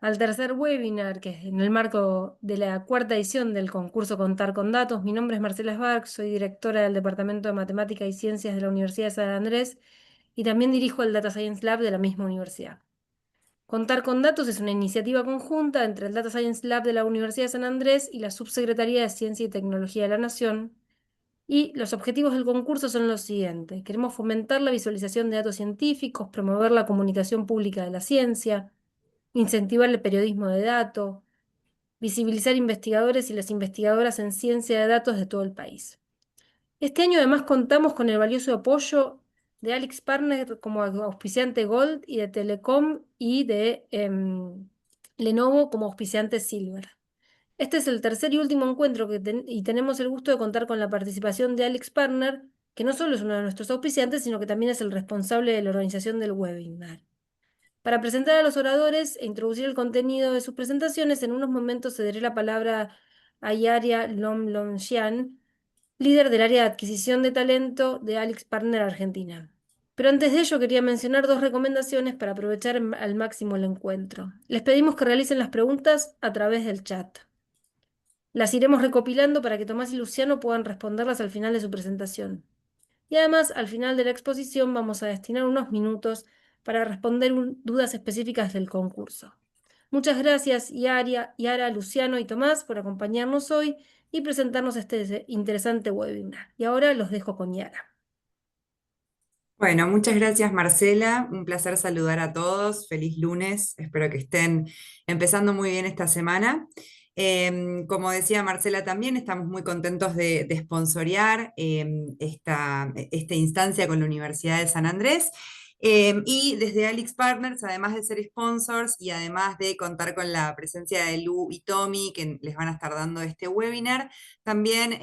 al tercer webinar, que es en el marco de la cuarta edición del concurso Contar con Datos. Mi nombre es Marcela Sbark, soy directora del Departamento de Matemática y Ciencias de la Universidad de San Andrés y también dirijo el Data Science Lab de la misma universidad. Contar con Datos es una iniciativa conjunta entre el Data Science Lab de la Universidad de San Andrés y la Subsecretaría de Ciencia y Tecnología de la Nación. Y los objetivos del concurso son los siguientes. Queremos fomentar la visualización de datos científicos, promover la comunicación pública de la ciencia, incentivar el periodismo de datos, visibilizar investigadores y las investigadoras en ciencia de datos de todo el país. Este año además contamos con el valioso apoyo de Alex Partner como auspiciante Gold y de Telecom y de Lenovo como auspiciante Silver. Este es el tercer y último encuentro y tenemos el gusto de contar con la participación de Alex Partner, que no solo es uno de nuestros auspiciantes, sino que también es el responsable de la organización del webinar. Para presentar a los oradores e introducir el contenido de sus presentaciones, en unos momentos cederé la palabra a Yaria Lomlonjian, líder del área de adquisición de talento de Alex Partner Argentina. Pero antes de ello quería mencionar dos recomendaciones para aprovechar al máximo el encuentro. Les pedimos que realicen las preguntas a través del chat. Las iremos recopilando para que Tomás y Luciano puedan responderlas al final de su presentación. Y además, al final de la exposición vamos a destinar unos minutos para responder dudas específicas del concurso. Muchas gracias, Yara, Luciano y Tomás, por acompañarnos hoy y presentarnos este interesante webinar. Y ahora los dejo con Yara. Bueno, muchas gracias Marcela, un placer saludar a todos, feliz lunes, espero que estén empezando muy bien esta semana. Como decía Marcela también, estamos muy contentos de sponsorear esta instancia con la Universidad de San Andrés. Y desde Alix Partners, además de ser sponsors y además de contar con la presencia de Lu y Tommy, que les van a estar dando este webinar, también,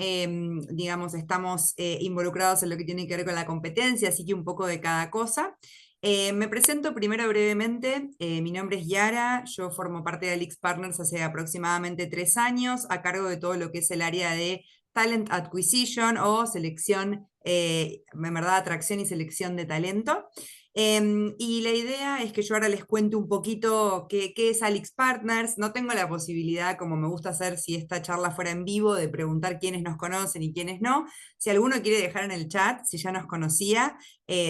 digamos, estamos involucrados en lo que tiene que ver con la competencia, así que un poco de cada cosa. Me presento primero brevemente. Mi nombre es Yara, yo formo parte de Alix Partners hace aproximadamente 3 años, a cargo de todo lo que es el área de Talent Acquisition o selección, en verdad, atracción y selección de talento. Y la idea es que yo ahora les cuente un poquito qué es Alix Partners. No tengo la posibilidad, como me gusta hacer si esta charla fuera en vivo, de preguntar quiénes nos conocen y quiénes no. Si alguno quiere dejar en el chat, si ya nos conocía,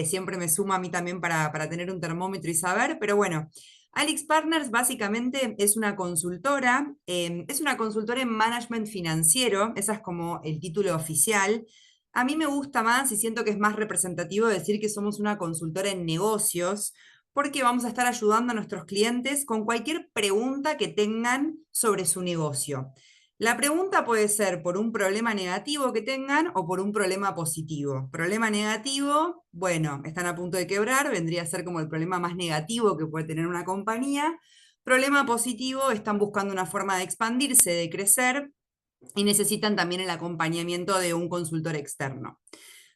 siempre me suma a mí también para tener un termómetro y saber. Pero bueno, Alix Partners básicamente es una consultora en management financiero, esa es como el título oficial. A mí me gusta más y siento que es más representativo decir que somos una consultora en negocios, porque vamos a estar ayudando a nuestros clientes con cualquier pregunta que tengan sobre su negocio. La pregunta puede ser por un problema negativo que tengan o por un problema positivo. Problema negativo, bueno, están a punto de quebrar, vendría a ser como el problema más negativo que puede tener una compañía. Problema positivo, están buscando una forma de expandirse, de crecer y necesitan también el acompañamiento de un consultor externo.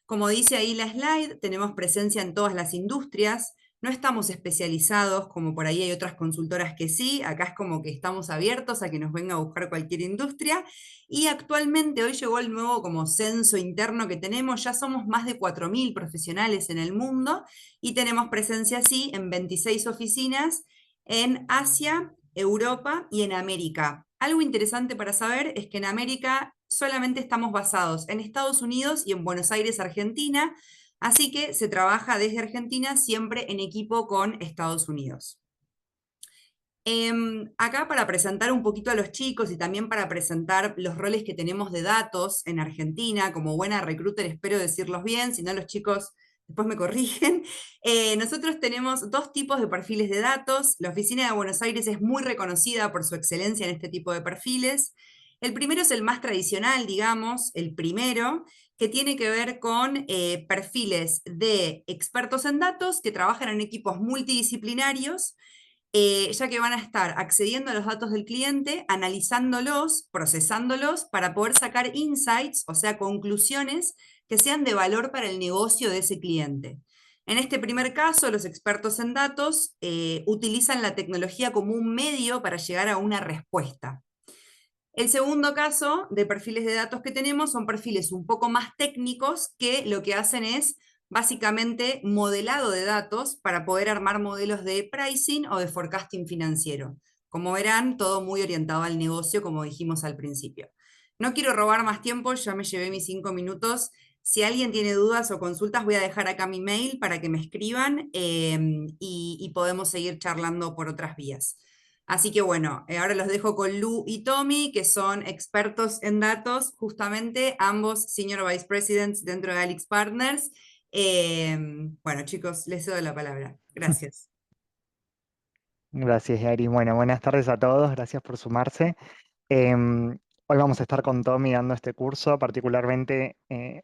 Como dice ahí la slide, tenemos presencia en todas las industrias, no estamos especializados como por ahí hay otras consultoras que sí, acá es como que estamos abiertos a que nos venga a buscar cualquier industria y actualmente hoy llegó el nuevo como censo interno que tenemos, ya somos más de 4.000 profesionales en el mundo y tenemos presencia sí en 26 oficinas en Asia, Europa y en América. Algo interesante para saber es que en América solamente estamos basados en Estados Unidos y en Buenos Aires, Argentina, así que se trabaja desde Argentina siempre en equipo con Estados Unidos. Acá para presentar un poquito a los chicos y también para presentar los roles que tenemos de datos en Argentina, como buena recruiter espero decirlos bien, si no los chicos después me corrigen. Nosotros tenemos dos tipos de perfiles de datos. La oficina de Buenos Aires es muy reconocida por su excelencia en este tipo de perfiles. El primero es el más tradicional, digamos, el primero, que tiene que ver con perfiles de expertos en datos que trabajan en equipos multidisciplinarios, ya que van a estar accediendo a los datos del cliente, analizándolos, procesándolos para poder sacar insights, o sea, conclusiones que sean de valor para el negocio de ese cliente. En este primer caso, los expertos en datos utilizan la tecnología como un medio para llegar a una respuesta. El segundo caso de perfiles de datos que tenemos son perfiles un poco más técnicos que lo que hacen es básicamente modelado de datos para poder armar modelos de pricing o de forecasting financiero. Como verán, todo muy orientado al negocio, como dijimos al principio. No quiero robar más tiempo, ya me llevé mis 5 minutos. Si alguien tiene dudas o consultas, voy a dejar acá mi mail para que me escriban y podemos seguir charlando por otras vías. Así que bueno, ahora los dejo con Lu y Tommy, que son expertos en datos, justamente ambos Senior Vice Presidents dentro de Alix Partners. Eh, bueno, chicos, les doy la palabra. Gracias. Gracias, Yari. Bueno, buenas tardes a todos. Gracias por sumarse. Em, Hoy vamos a estar con Tommy dando este curso. Particularmente,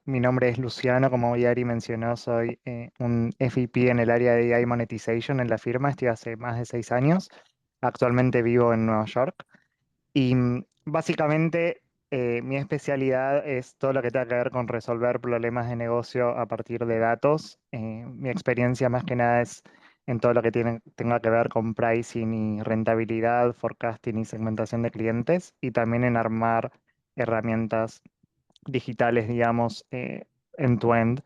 mi nombre es Luciano. Como Yari mencionó, soy un FVP en el área de AI Monetization en la firma. Estoy hace más de 6 años. Actualmente vivo en Nueva York. Y básicamente mi especialidad es todo lo que tenga que ver con resolver problemas de negocio a partir de datos. Mi experiencia más que nada es en todo lo que tenga que ver con pricing y rentabilidad, forecasting y segmentación de clientes, y también en armar herramientas digitales, digamos, end-to-end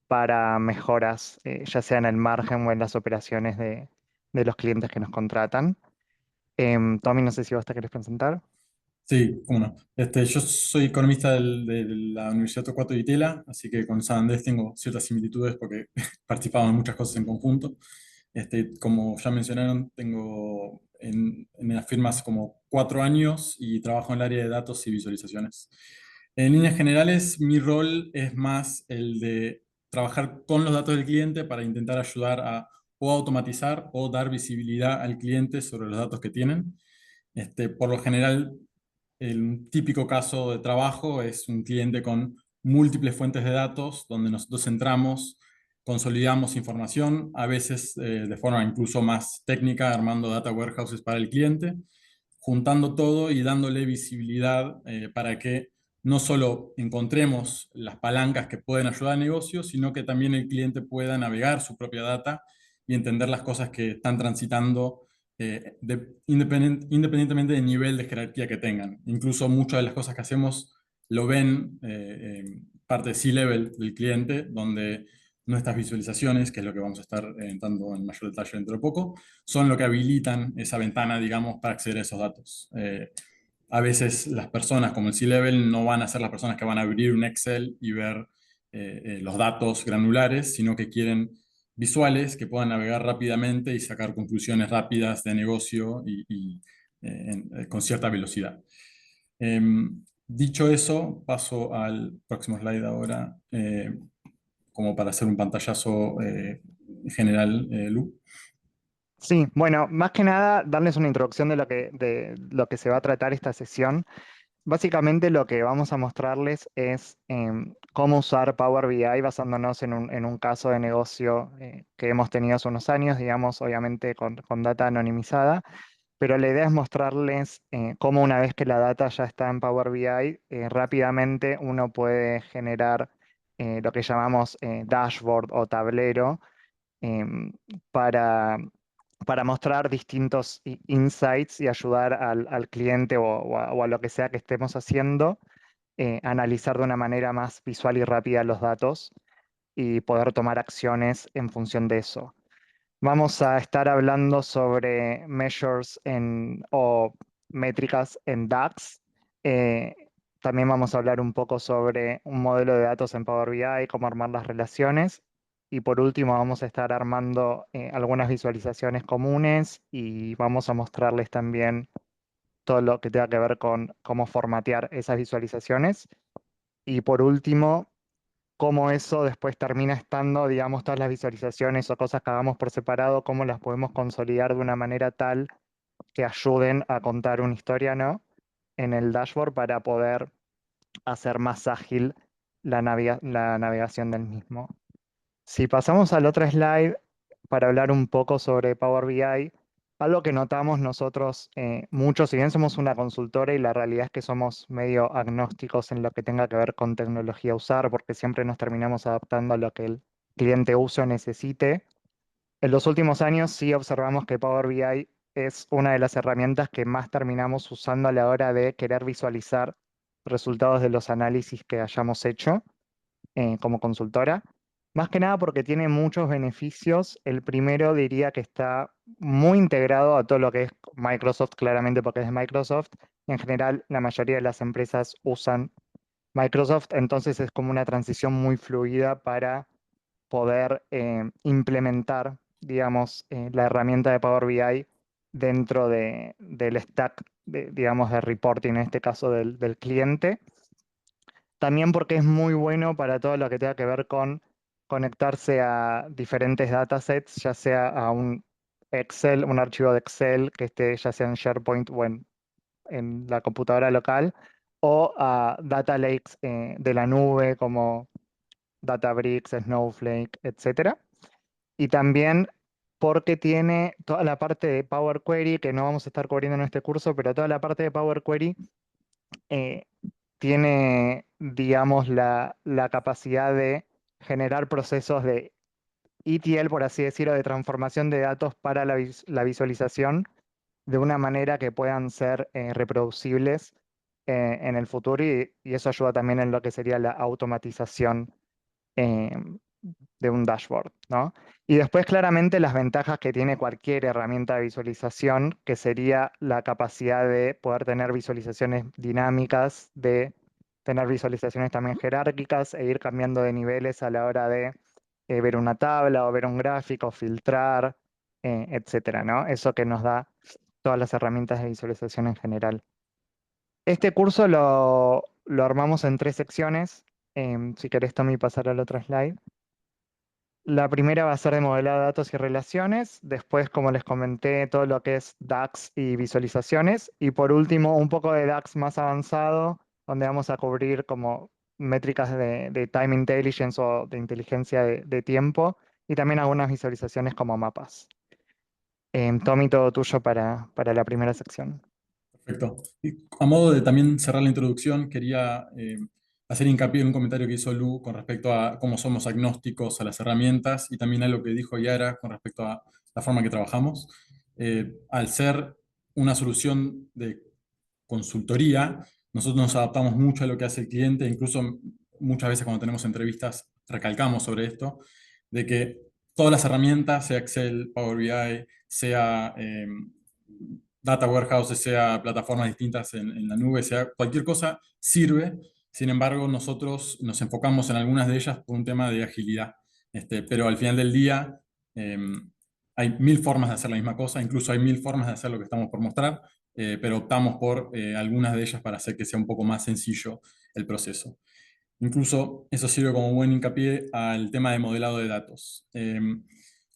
para mejoras, ya sea en el margen o en las operaciones de los clientes que nos contratan. Tommy, no sé si vos te querés presentar. Sí, cómo no. Yo soy economista de la Universidad Torcuato Di Tella, así que con San Andrés tengo ciertas similitudes porque participamos en muchas cosas en conjunto. Como ya mencionaron, tengo en las firmas como 4 años y trabajo en el área de datos y visualizaciones. En líneas generales, mi rol es más el de trabajar con los datos del cliente para intentar ayudar a o automatizar o dar visibilidad al cliente sobre los datos que tienen. Por lo general, el típico caso de trabajo es un cliente con múltiples fuentes de datos donde nosotros entramos, consolidamos información, a veces de forma incluso más técnica, armando data warehouses para el cliente, juntando todo y dándole visibilidad para que no solo encontremos las palancas que pueden ayudar al negocio, sino que también el cliente pueda navegar su propia data y entender las cosas que están transitando independientemente del nivel de jerarquía que tengan. Incluso muchas de las cosas que hacemos lo ven parte de C-level del cliente, donde nuestras visualizaciones, que es lo que vamos a estar entrando en mayor detalle dentro de poco, son lo que habilitan esa ventana, digamos, para acceder a esos datos. A veces las personas como el C-Level no van a ser las personas que van a abrir un Excel y ver los datos granulares, sino que quieren visuales que puedan navegar rápidamente y sacar conclusiones rápidas de negocio con cierta velocidad. Dicho eso, paso al próximo slide ahora, como para hacer un pantallazo general, Lu. Sí, bueno, más que nada darles una introducción de lo que se va a tratar esta sesión. Básicamente lo que vamos a mostrarles es cómo usar Power BI basándonos en un caso de negocio que hemos tenido hace unos años, digamos, obviamente con data anonimizada, pero la idea es mostrarles cómo una vez que la data ya está en Power BI, rápidamente uno puede generar lo que llamamos dashboard o tablero em, para, para mostrar distintos insights y ayudar al cliente o a lo que sea que estemos haciendo, a analizar de una manera más visual y rápida los datos y poder tomar acciones en función de eso. Vamos a estar hablando sobre measures o métricas en DAX. Eh, También vamos a hablar un poco sobre un modelo de datos en Power BI, cómo armar las relaciones. Y por último, vamos a estar armando algunas visualizaciones comunes y vamos a mostrarles también todo lo que tenga que ver con cómo formatear esas visualizaciones. Y por último, cómo eso después termina estando, digamos, todas las visualizaciones o cosas que hagamos por separado, cómo las podemos consolidar de una manera tal que ayuden a contar una historia, ¿no? En el dashboard para poder hacer más ágil la navegación del mismo. Si pasamos al otro slide para hablar un poco sobre Power BI, algo que notamos nosotros mucho, si bien somos una consultora y la realidad es que somos medio agnósticos en lo que tenga que ver con tecnología a usar, porque siempre nos terminamos adaptando a lo que el cliente use o necesite. En los últimos años sí observamos que Power BI es una de las herramientas que más terminamos usando a la hora de querer visualizar resultados de los análisis que hayamos hecho como consultora. Más que nada porque tiene muchos beneficios. El primero diría que está muy integrado a todo lo que es Microsoft, claramente porque es de Microsoft. En general, la mayoría de las empresas usan Microsoft, entonces es como una transición muy fluida para poder implementar, digamos, la herramienta de Power BI dentro del stack, digamos, de reporting, en este caso del cliente. También porque es muy bueno para todo lo que tenga que ver con conectarse a diferentes datasets, ya sea a un Excel, un archivo de Excel que esté ya sea en SharePoint o en la computadora local, o a data lakes de la nube como Databricks, Snowflake, etcétera. Y también porque tiene toda la parte de Power Query, que no vamos a estar cubriendo en este curso, pero toda la parte de Power Query eh, tiene, digamos, la capacidad de generar procesos de ETL, por así decirlo, de transformación de datos para la visualización de una manera que puedan ser reproducibles en el futuro y eso ayuda también en lo que sería la automatización eh, de un dashboard, ¿no? Y después claramente las ventajas que tiene cualquier herramienta de visualización, que sería la capacidad de poder tener visualizaciones dinámicas, de tener visualizaciones también jerárquicas e ir cambiando de niveles a la hora de ver una tabla o ver un gráfico, filtrar, etcétera, ¿no? Eso que nos da todas las herramientas de visualización en general. Este curso lo armamos en 3 secciones. Si querés, Tommy, pasar al otro slide. La primera va a ser de modelado de datos y relaciones, después, como les comenté, todo lo que es DAX y visualizaciones, y por último, un poco de DAX más avanzado, donde vamos a cubrir como métricas de time intelligence o de inteligencia de tiempo, y también algunas visualizaciones como mapas. Tommy, todo tuyo para la primera sección. Perfecto. Y a modo de también cerrar la introducción, quería hacer hincapié en un comentario que hizo Lu con respecto a cómo somos agnósticos a las herramientas y también a lo que dijo Yara con respecto a la forma que trabajamos. Al ser una solución de consultoría, nosotros nos adaptamos mucho a lo que hace el cliente, incluso muchas veces cuando tenemos entrevistas recalcamos sobre esto, de que todas las herramientas, sea Excel, Power BI, sea data warehouses, sea plataformas distintas en la nube, sea cualquier cosa, sirve. Sin embargo, nosotros nos enfocamos en algunas de ellas por un tema de agilidad. Pero al final del día, hay 1000 formas de hacer la misma cosa, incluso hay 1000 formas de hacer lo que estamos por mostrar, pero optamos por algunas de ellas para hacer que sea un poco más sencillo el proceso. Incluso eso sirve como buen hincapié al tema de modelado de datos.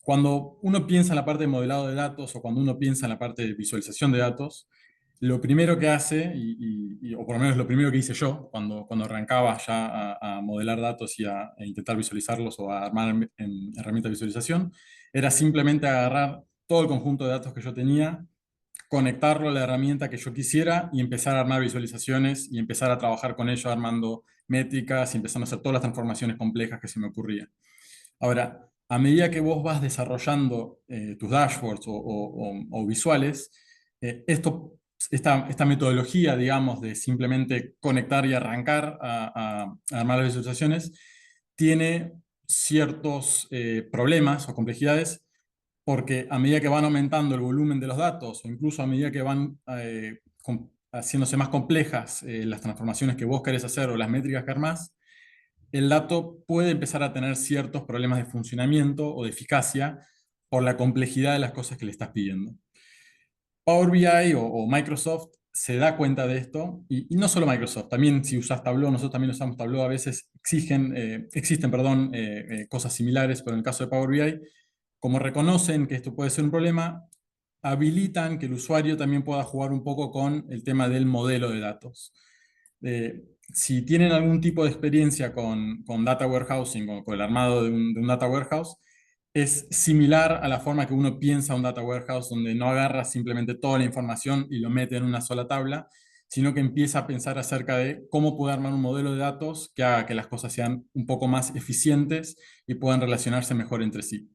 Cuando uno piensa en la parte de modelado de datos o cuando uno piensa en la parte de visualización de datos, lo primero que hace, o por lo menos lo primero que hice yo cuando arrancaba ya a modelar datos y a intentar visualizarlos o a armar en herramientas de visualización, era simplemente agarrar todo el conjunto de datos que yo tenía, conectarlo a la herramienta que yo quisiera y empezar a armar visualizaciones y empezar a trabajar con ello armando métricas y empezando a hacer todas las transformaciones complejas que se me ocurrían. Ahora, a medida que vos vas desarrollando tus dashboards o visuales, esta metodología, digamos, de simplemente conectar y arrancar a armar las visualizaciones, tiene ciertos problemas o complejidades porque a medida que van aumentando el volumen de los datos o incluso a medida que van haciéndose más complejas las transformaciones que vos querés hacer o las métricas que armás, el dato puede empezar a tener ciertos problemas de funcionamiento o de eficacia por la complejidad de las cosas que le estás pidiendo. Power BI o Microsoft se da cuenta de esto, y no solo Microsoft, también si usas Tableau, nosotros también usamos Tableau, a veces existen cosas similares, pero en el caso de Power BI, como reconocen que esto puede ser un problema, habilitan que el usuario también pueda jugar un poco con el tema del modelo de datos. Si tienen algún tipo de experiencia con data warehousing o con el armado de un data warehouse, es similar a la forma que uno piensa un data warehouse, donde no agarra simplemente toda la información y lo mete en una sola tabla, sino que empieza a pensar acerca de cómo puede armar un modelo de datos que haga que las cosas sean un poco más eficientes y puedan relacionarse mejor entre sí.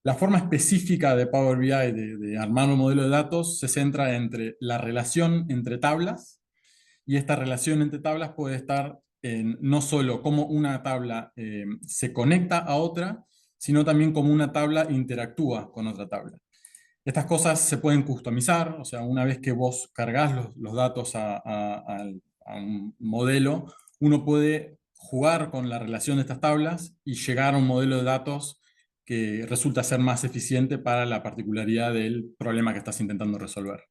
La forma específica de Power BI de armar un modelo de datos se centra entre la relación entre tablas, y esta relación entre tablas puede estar no solo cómo una tabla se conecta a otra, sino también cómo una tabla interactúa con otra tabla. Estas cosas se pueden customizar, o sea, una vez que vos cargas los datos a un modelo, uno puede jugar con la relación de estas tablas y llegar a un modelo de datos que resulta ser más eficiente para la particularidad del problema que estás intentando resolver.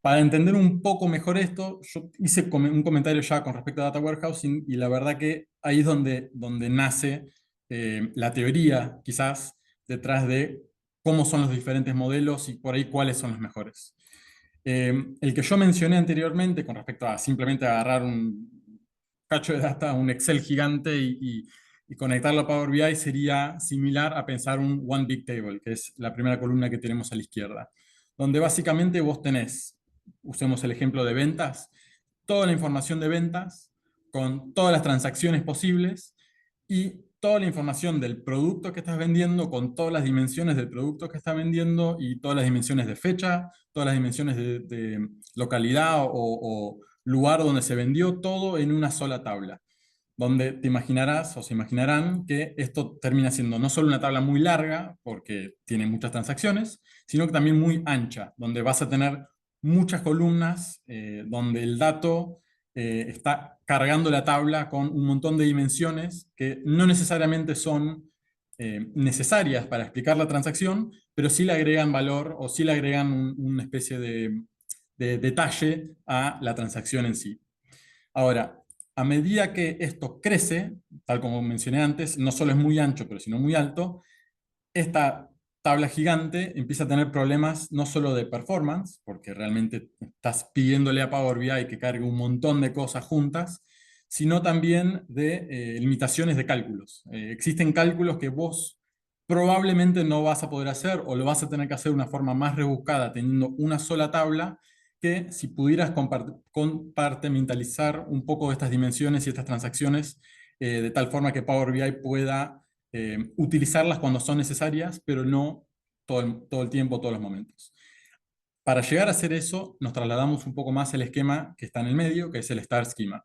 Para entender un poco mejor esto, yo hice un comentario ya con respecto a Data Warehousing, y la verdad que ahí es donde nace la teoría, quizás, detrás de cómo son los diferentes modelos y por ahí cuáles son los mejores. El que yo mencioné anteriormente con respecto a simplemente agarrar un cacho de data, un Excel gigante y conectarlo a Power BI sería similar a pensar un One Big Table, que es la primera columna que tenemos a la izquierda, donde básicamente vos tenés, usemos el ejemplo de ventas, toda la información de ventas con todas las transacciones posibles y toda la información del producto que estás vendiendo con todas las dimensiones del producto que estás vendiendo y todas las dimensiones de fecha, todas las dimensiones de localidad o lugar donde se vendió, todo en una sola tabla, donde te imaginarás o se imaginarán que esto termina siendo no solo una tabla muy larga, porque tiene muchas transacciones, sino que también muy ancha, donde vas a tener muchas columnas, donde el dato está cargando la tabla con un montón de dimensiones que no necesariamente son necesarias para explicar la transacción, pero sí le agregan valor o sí le agregan una especie de detalle a la transacción en sí. Ahora, a medida que esto crece, tal como mencioné antes, no solo es muy ancho, pero sino muy alto, esta tabla gigante empieza a tener problemas no solo de performance, porque realmente estás pidiéndole a Power BI que cargue un montón de cosas juntas, sino también de limitaciones de cálculos. Existen cálculos que vos probablemente no vas a poder hacer o lo vas a tener que hacer de una forma más rebuscada teniendo una sola tabla, que si pudieras compartimentalizar un poco estas dimensiones y estas transacciones de tal forma que Power BI pueda utilizarlas cuando son necesarias, pero no todo el tiempo, todos los momentos. Para llegar a hacer eso, nos trasladamos un poco más al esquema que está en el medio, que es el Star Schema.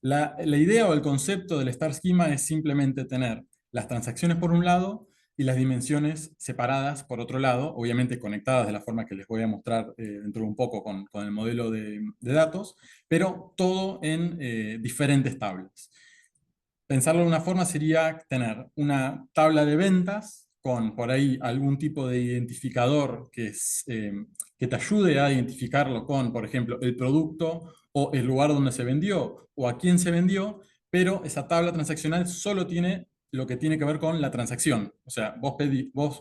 La idea o el concepto del Star Schema es simplemente tener las transacciones por un lado y las dimensiones separadas por otro lado, obviamente conectadas de la forma que les voy a mostrar dentro de un poco con el modelo de datos, pero todo en diferentes tablas. Pensarlo de una forma sería tener una tabla de ventas con por ahí algún tipo de identificador que te ayude a identificarlo con, por ejemplo, el producto o el lugar donde se vendió o a quién se vendió, pero esa tabla transaccional solo tiene lo que tiene que ver con la transacción. O sea, vos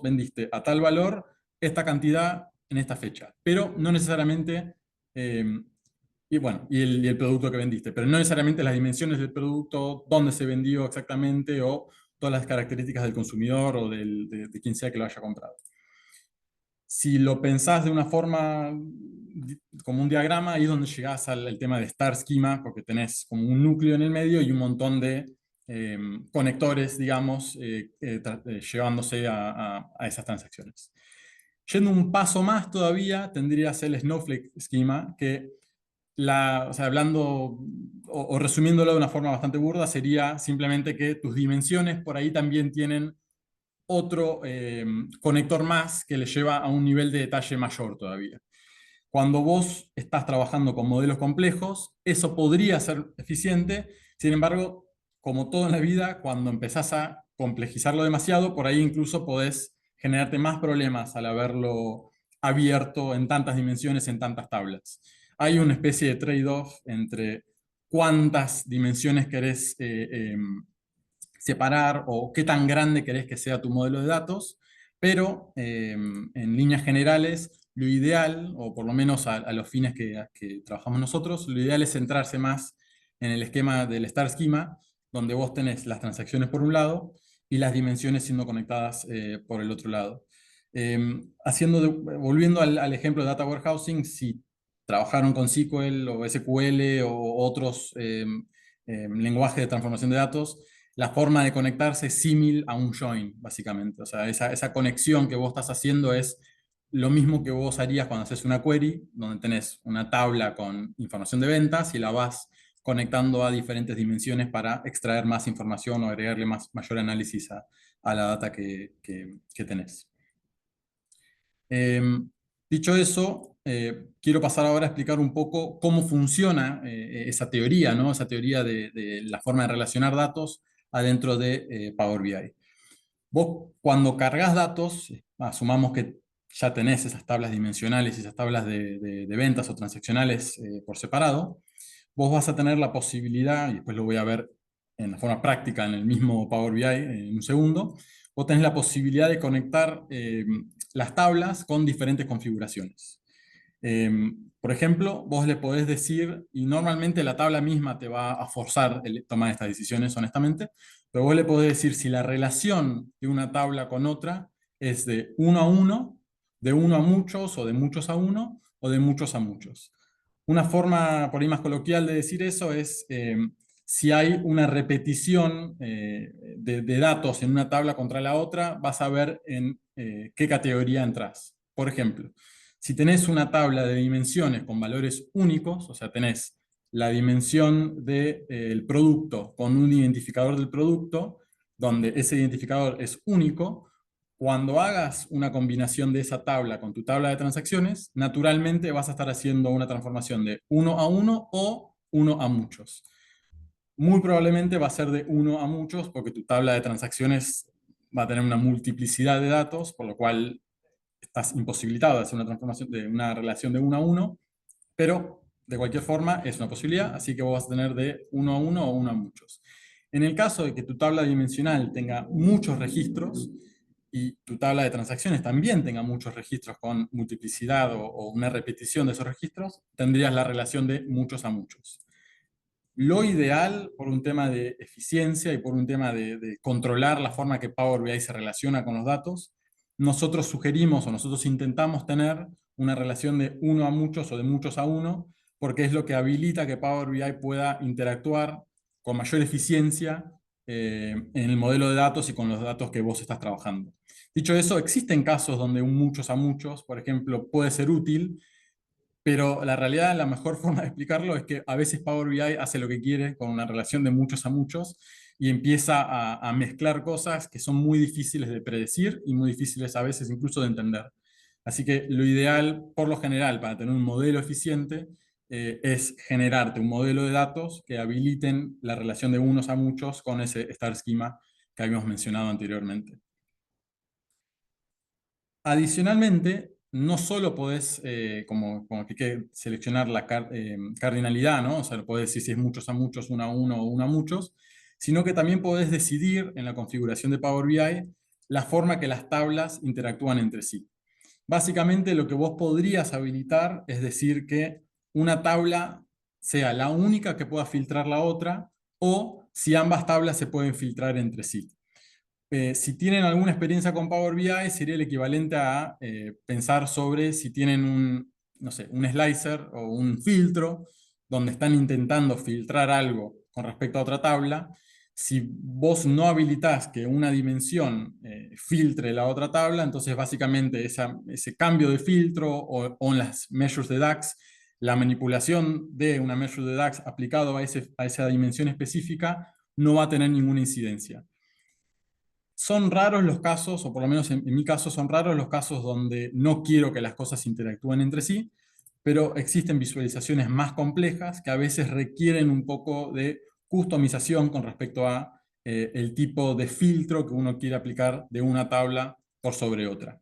vendiste a tal valor esta cantidad en esta fecha, pero no necesariamente y el producto que vendiste, pero no necesariamente las dimensiones del producto, dónde se vendió exactamente o todas las características del consumidor o de quien sea que lo haya comprado. Si lo pensás de una forma como un diagrama, ahí es donde llegás al tema de Star Schema, porque tenés como un núcleo en el medio y un montón de conectores, digamos, llevándose a esas transacciones. Yendo un paso más todavía, tendrías el Snowflake Schema, que o sea, hablando o resumiéndolo de una forma bastante burda, sería simplemente que tus dimensiones por ahí también tienen otro conector más que le lleva a un nivel de detalle mayor todavía. Cuando vos estás trabajando con modelos complejos, eso podría ser eficiente, sin embargo, como todo en la vida, cuando empezás a complejizarlo demasiado, por ahí incluso podés generarte más problemas al haberlo abierto en tantas dimensiones, en tantas tablas. Hay una especie de trade-off entre cuántas dimensiones querés separar o qué tan grande querés que sea tu modelo de datos, pero en líneas generales, lo ideal, o por lo menos a los fines que trabajamos nosotros, lo ideal es centrarse más en el esquema del Star Schema, donde vos tenés las transacciones por un lado y las dimensiones siendo conectadas por el otro lado. Volviendo al ejemplo de Data Warehousing, si trabajaron con SQL o SQL o otros lenguajes de transformación de datos, la forma de conectarse es símil a un join, básicamente. O sea, esa conexión que vos estás haciendo es lo mismo que vos harías cuando haces una query, donde tenés una tabla con información de ventas y la vas conectando a diferentes dimensiones para extraer más información o agregarle mayor análisis a la data que tenés. Dicho eso, quiero pasar ahora a explicar un poco cómo funciona esa teoría, ¿no? Esa teoría de la forma de relacionar datos adentro de Power BI. Vos, cuando cargas datos, asumamos que ya tenés esas tablas dimensionales y esas tablas de ventas o transaccionales por separado, vos vas a tener la posibilidad, y después lo voy a ver en la forma práctica en el mismo Power BI en un segundo, vos tenés la posibilidad de conectar las tablas con diferentes configuraciones. Por ejemplo, vos le podés decir, y normalmente la tabla misma te va a forzar el tomar estas decisiones, honestamente, pero vos le podés decir si la relación de una tabla con otra es de 1 a 1, de 1 a muchos, o de muchos a 1, o de muchos a muchos. Una forma por ahí más coloquial de decir eso es si hay una repetición de datos en una tabla contra la otra, vas a ver en qué categoría entras. Por ejemplo, si tenés una tabla de dimensiones con valores únicos, o sea, tenés la dimensión del producto con un identificador del producto, donde ese identificador es único, cuando hagas una combinación de esa tabla con tu tabla de transacciones, naturalmente vas a estar haciendo una transformación de 1 a 1 o 1 a muchos. Muy probablemente va a ser de 1 a muchos porque tu tabla de transacciones va a tener una multiplicidad de datos, por lo cual estás imposibilitado de hacer una transformación de una relación de 1 a 1, pero de cualquier forma es una posibilidad, así que vos vas a tener de 1 a 1 o 1 a muchos. En el caso de que tu tabla dimensional tenga muchos registros y tu tabla de transacciones también tenga muchos registros con multiplicidad o una repetición de esos registros, tendrías la relación de muchos a muchos. Lo ideal, por un tema de eficiencia y por un tema de controlar la forma que Power BI se relaciona con los datos, nosotros sugerimos o nosotros intentamos tener una relación de 1 a muchos o de muchos a 1, porque es lo que habilita que Power BI pueda interactuar con mayor eficiencia en el modelo de datos y con los datos que vos estás trabajando. Dicho eso, existen casos donde un muchos a muchos, por ejemplo, puede ser útil, pero la realidad, la mejor forma de explicarlo es que a veces Power BI hace lo que quiere con una relación de muchos a muchos y empieza a mezclar cosas que son muy difíciles de predecir y muy difíciles a veces incluso de entender. Así que lo ideal, por lo general, para tener un modelo eficiente, es generarte un modelo de datos que habiliten la relación de unos a muchos con ese star schema que habíamos mencionado anteriormente. Adicionalmente, no solo podés, como que seleccionar la cardinalidad, ¿no? O sea, lo podés decir si es muchos a muchos, 1 a 1 o 1 a muchos, sino que también podés decidir en la configuración de Power BI la forma que las tablas interactúan entre sí. Básicamente lo que vos podrías habilitar es decir que una tabla sea la única que pueda filtrar la otra, o si ambas tablas se pueden filtrar entre sí. Si tienen alguna experiencia con Power BI, sería el equivalente a pensar sobre si tienen no sé, un slicer o un filtro donde están intentando filtrar algo con respecto a otra tabla. Si vos no habilitás que una dimensión filtre la otra tabla, entonces básicamente ese cambio de filtro o en las measures de DAX, la manipulación de una measure de DAX aplicado a esa dimensión específica no va a tener ninguna incidencia. Son raros los casos, o por lo menos en mi caso son raros los casos donde no quiero que las cosas interactúen entre sí, pero existen visualizaciones más complejas que a veces requieren un poco de customización con respecto a el tipo de filtro que uno quiere aplicar de una tabla por sobre otra.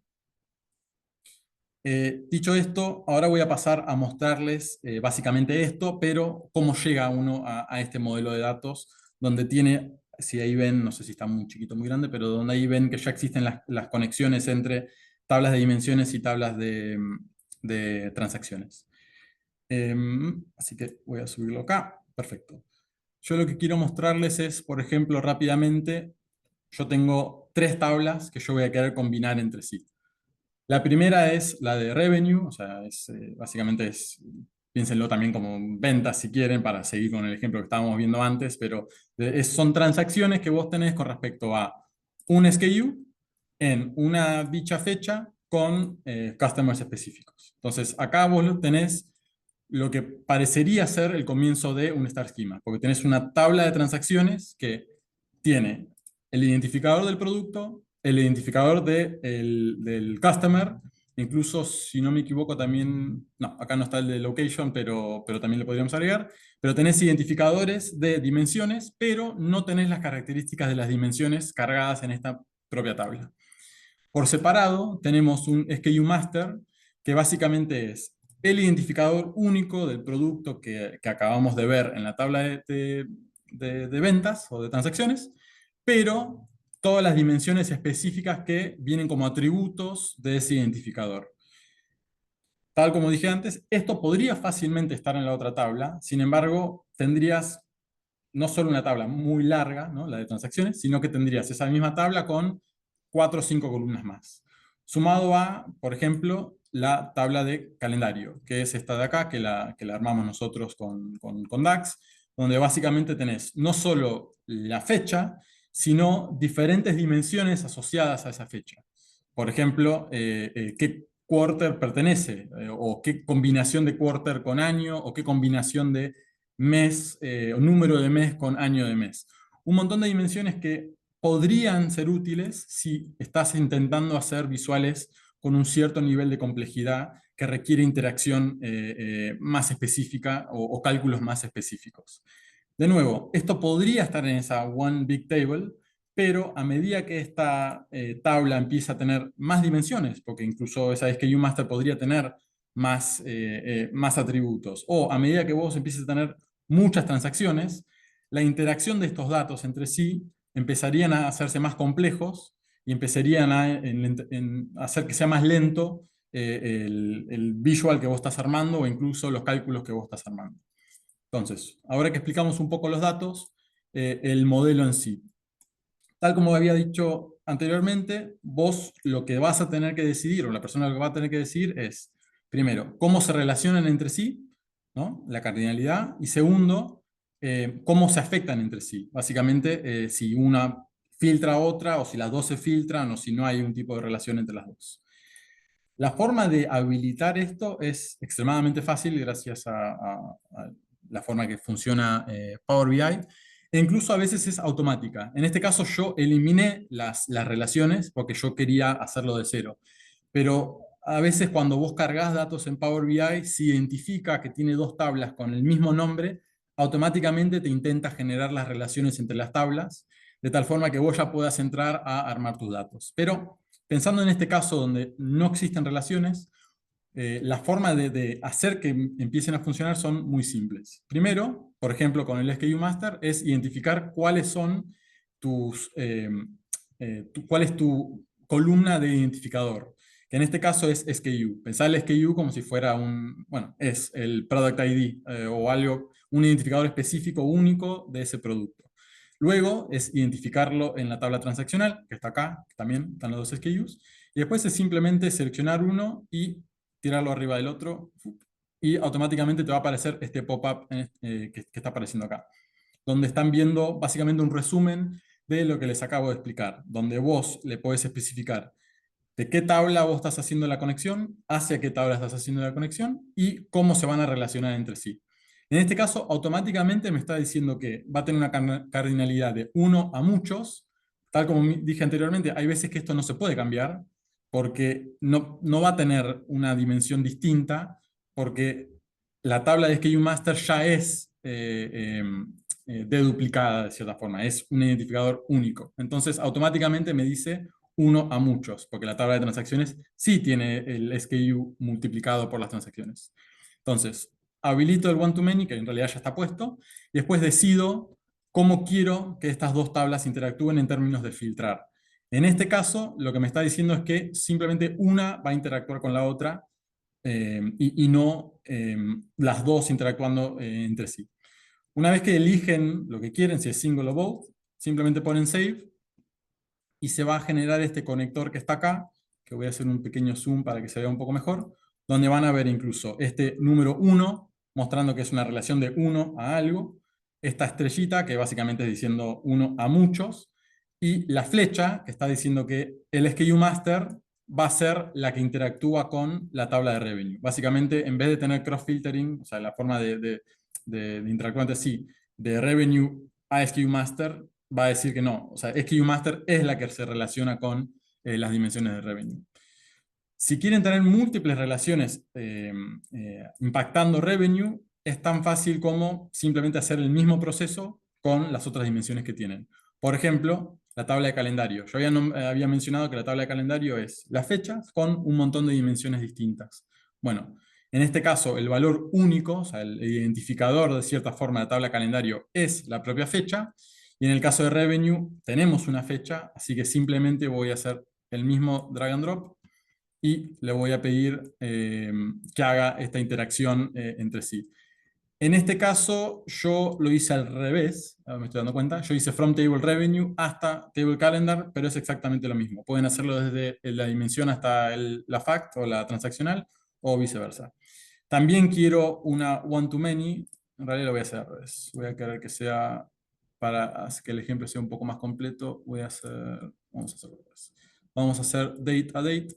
Dicho esto, ahora voy a pasar a mostrarles básicamente esto, pero cómo llega uno a este modelo de datos, donde tiene, si ahí ven, no sé si está muy chiquito, muy grande, pero donde ahí ven que ya existen las conexiones entre tablas de dimensiones y tablas de transacciones. Así que voy a subirlo acá. Perfecto. Yo lo que quiero mostrarles es, por ejemplo, rápidamente, yo tengo 3 tablas que yo voy a querer combinar entre sí. La primera es la de revenue, o sea, básicamente piénsenlo también como ventas si quieren, para seguir con el ejemplo que estábamos viendo antes, pero son transacciones que vos tenés con respecto a un SKU en una dicha fecha con customers específicos. Entonces, acá vos tenés lo que parecería ser el comienzo de un Star Schema, porque tenés una tabla de transacciones que tiene el identificador del producto, el identificador del customer, incluso, si no me equivoco, también, no, acá no está el de location, pero también le podríamos agregar, pero tenés identificadores de dimensiones, pero no tenés las características de las dimensiones cargadas en esta propia tabla. Por separado, tenemos un SKU Master, que básicamente es el identificador único del producto que acabamos de ver en la tabla de ventas o de transacciones, pero todas las dimensiones específicas que vienen como atributos de ese identificador. Tal como dije antes, esto podría fácilmente estar en la otra tabla, sin embargo, tendrías no solo una tabla muy larga, ¿no?, la de transacciones, sino que tendrías esa misma tabla con 4 o 5 columnas más. Sumado a, por ejemplo, la tabla de calendario, que es esta de acá, que la armamos nosotros con DAX, donde básicamente tenés no solo la fecha, sino diferentes dimensiones asociadas a esa fecha. Por ejemplo, qué quarter pertenece, o qué combinación de quarter con año, o qué combinación de mes, o número de mes con año de mes. Un montón de dimensiones que podrían ser útiles si estás intentando hacer visuales con un cierto nivel de complejidad que requiere interacción más específica o cálculos más específicos. De nuevo, esto podría estar en esa One Big Table, pero a medida que esta tabla empieza a tener más dimensiones, porque incluso esa SKU Master podría tener más atributos, o a medida que vos empieces a tener muchas transacciones, la interacción de estos datos entre sí empezarían a hacerse más complejos y empezarían a hacer que sea más lento el visual que vos estás armando o incluso los cálculos que vos estás armando. Entonces, ahora que explicamos un poco los datos, el modelo en sí. Tal como había dicho anteriormente, vos lo que vas a tener que decidir, o la persona lo que va a tener que decidir es, primero, cómo se relacionan entre sí, ¿no?, la cardinalidad, y segundo, cómo se afectan entre sí. Básicamente, si una filtra a otra, o si las dos se filtran, o si no hay un tipo de relación entre las dos. La forma de habilitar esto es extremadamente fácil gracias a la forma que funciona Power BI, e incluso a veces es automática. En este caso yo eliminé las relaciones porque yo quería hacerlo de cero. Pero a veces cuando vos cargas datos en Power BI, si identifica que tiene dos tablas con el mismo nombre, automáticamente te intenta generar las relaciones entre las tablas, de tal forma que vos ya puedas entrar a armar tus datos. Pero pensando en este caso donde no existen relaciones, la forma de hacer que empiecen a funcionar son muy simples. Primero, por ejemplo, con el SKU Master, es identificar cuáles son cuál es tu columna de identificador, que en este caso es SKU. Pensá el SKU como si fuera es el Product ID, o algo, un identificador específico único de ese producto. Luego es identificarlo en la tabla transaccional, que está acá, también están los dos SKUs, y después es simplemente seleccionar uno y tirarlo arriba del otro, y automáticamente te va a aparecer este pop-up que está apareciendo acá, donde están viendo básicamente un resumen de lo que les acabo de explicar, donde vos le podés especificar de qué tabla vos estás haciendo la conexión, hacia qué tabla estás haciendo la conexión, y cómo se van a relacionar entre sí. En este caso, automáticamente me está diciendo que va a tener una cardinalidad de 1 a muchos. Tal como dije anteriormente, hay veces que esto no se puede cambiar, porque no va a tener una dimensión distinta, porque la tabla de SKU Master ya es deduplicada de cierta forma, es un identificador único. Entonces, automáticamente me dice 1 a muchos, porque la tabla de transacciones sí tiene el SKU multiplicado por las transacciones. Entonces, habilito el one-to-many, que en realidad ya está puesto, y después decido cómo quiero que estas dos tablas interactúen en términos de filtrar. En este caso, lo que me está diciendo es que simplemente una va a interactuar con la otra, y no las dos interactuando entre sí. Una vez que eligen lo que quieren, si es single o both, simplemente ponen save, y se va a generar este conector que está acá, que voy a hacer un pequeño zoom para que se vea un poco mejor, donde van a ver incluso este número 1, mostrando que es una relación de 1 a algo, esta estrellita, que básicamente es diciendo 1 a muchos, y la flecha, que está diciendo que el SKU Master va a ser la que interactúa con la tabla de revenue. Básicamente, en vez de tener cross-filtering, o sea, la forma de interactuar entre sí, de revenue a SKU master, va a decir que no. O sea, SKU master es la que se relaciona con las dimensiones de revenue. Si quieren tener múltiples relaciones impactando revenue, es tan fácil como simplemente hacer el mismo proceso con las otras dimensiones que tienen. Por ejemplo, la tabla de calendario. Yo había mencionado que la tabla de calendario es las fechas con un montón de dimensiones distintas. Bueno, en este caso, el valor único, o sea, el identificador de cierta forma de la tabla de calendario es la propia fecha, y en el caso de revenue tenemos una fecha, así que simplemente voy a hacer el mismo drag and drop y le voy a pedir que haga esta interacción entre sí. En este caso, yo lo hice al revés, ahora me estoy dando cuenta. Yo hice from table revenue hasta table calendar, pero es exactamente lo mismo. Pueden hacerlo desde la dimensión hasta la fact o la transaccional, o viceversa. También quiero una one-to-many. En realidad lo voy a hacer al revés. Voy a querer que sea, para que el ejemplo sea un poco más completo, vamos a hacerlo al revés. Vamos a hacer date a date.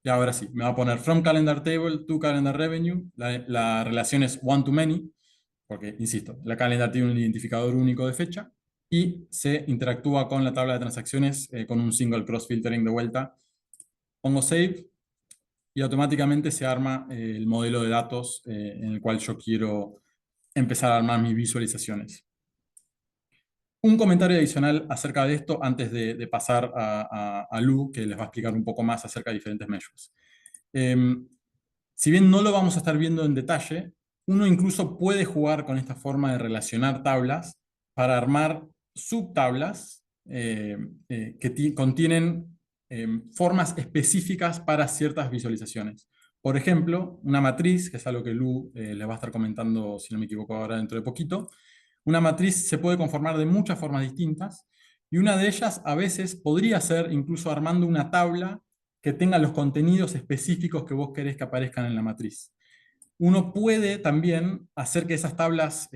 Y ahora sí, me va a poner from calendar table to calendar revenue. La relación es one to many, porque, insisto, la calendar tiene un identificador único de fecha y se interactúa con la tabla de transacciones con un single cross filtering de vuelta. Pongo save y automáticamente se arma el modelo de datos en el cual yo quiero empezar a armar mis visualizaciones. Un comentario adicional acerca de esto antes de pasar a Lu, que les va a explicar un poco más acerca de diferentes measures. Si bien no lo vamos a estar viendo en detalle, uno incluso puede jugar con esta forma de relacionar tablas para armar subtablas que contienen formas específicas para ciertas visualizaciones. Por ejemplo, una matriz, que es algo que Lu les va a estar comentando, si no me equivoco, ahora dentro de poquito. Una matriz se puede conformar de muchas formas distintas y una de ellas a veces podría ser incluso armando una tabla que tenga los contenidos específicos que vos querés que aparezcan en la matriz. Uno puede también hacer que esas tablas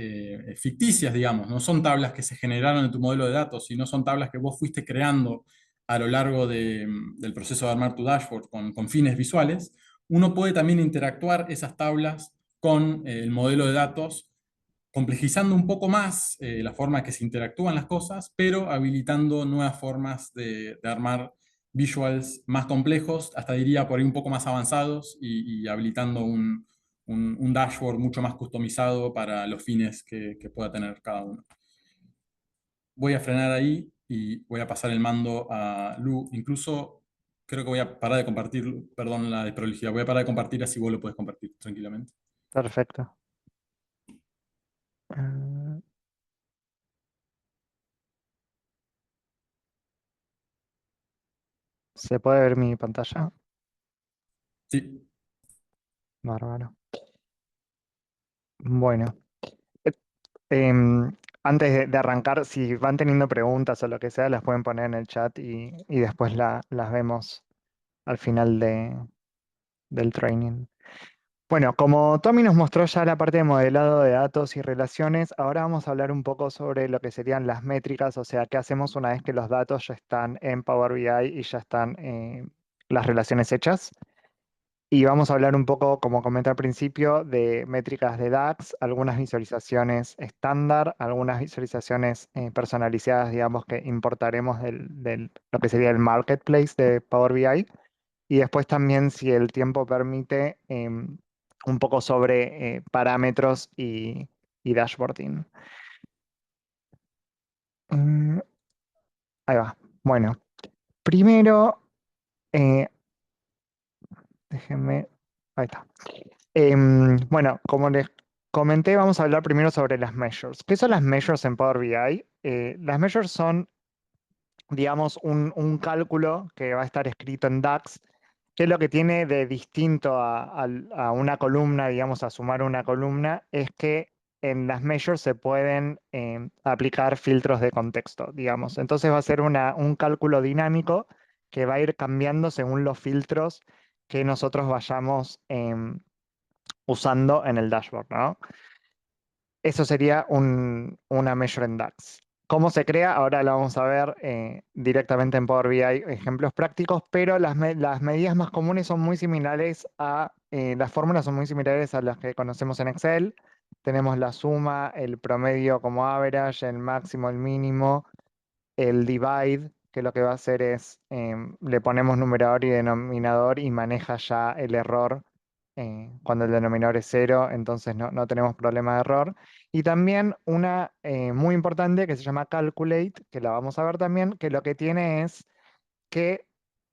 ficticias, digamos, no son tablas que se generaron en tu modelo de datos, sino son tablas que vos fuiste creando a lo largo del proceso de armar tu dashboard con fines visuales. Uno puede también interactuar esas tablas con el modelo de datos, complejizando un poco más la forma en que se interactúan las cosas, pero habilitando nuevas formas de armar visuals más complejos, hasta diría por ahí un poco más avanzados, y habilitando un dashboard mucho más customizado para los fines que pueda tener cada uno. Voy a frenar ahí y voy a pasar el mando a Lu. Incluso creo que voy a parar de compartir, perdón la desprolijidad, voy a parar de compartir así vos lo puedes compartir tranquilamente. Perfecto. Eh, ¿Se puede ver mi pantalla? Sí. Bárbaro. Bueno, eh, antes de arrancar, si van teniendo preguntas o lo que sea, las pueden poner en el chat y después las vemos al final del training. Bueno, como Tommy nos mostró ya la parte de modelado de datos y relaciones, ahora vamos a hablar un poco sobre lo que serían las métricas, o sea, qué hacemos una vez que los datos ya están en Power BI y ya están las relaciones hechas. Y vamos a hablar un poco, como comenté al principio, de métricas de DAX, algunas visualizaciones estándar, algunas visualizaciones personalizadas, digamos, que importaremos lo que sería el marketplace de Power BI. Y después también, si el tiempo permite, un poco sobre parámetros y dashboarding. Mm, Ahí va. Bueno, primero, eh, déjenme. Ahí está. Bueno, como les comenté, vamos a hablar primero sobre las measures. ¿Qué son las measures en Power BI? Las measures son, digamos, un cálculo que va a estar escrito en DAX. ¿Qué es lo que tiene de distinto a una columna, digamos, a sumar una columna? Es que en las measures se pueden aplicar filtros de contexto, digamos. Entonces va a ser un cálculo dinámico que va a ir cambiando según los filtros que nosotros vayamos usando en el dashboard, ¿no? Eso sería una measure en DAX. ¿Cómo se crea? Ahora lo vamos a ver directamente en Power BI, ejemplos prácticos, pero las medidas más comunes son muy similares las fórmulas son muy similares a las que conocemos en Excel. Tenemos la suma, el promedio como average, el máximo, el mínimo, el divide, que lo que va a hacer es, le ponemos numerador y denominador y maneja ya el error cuando el denominador es cero, entonces no tenemos problema de error. Y también una muy importante que se llama calculate, que la vamos a ver también, que lo que tiene es que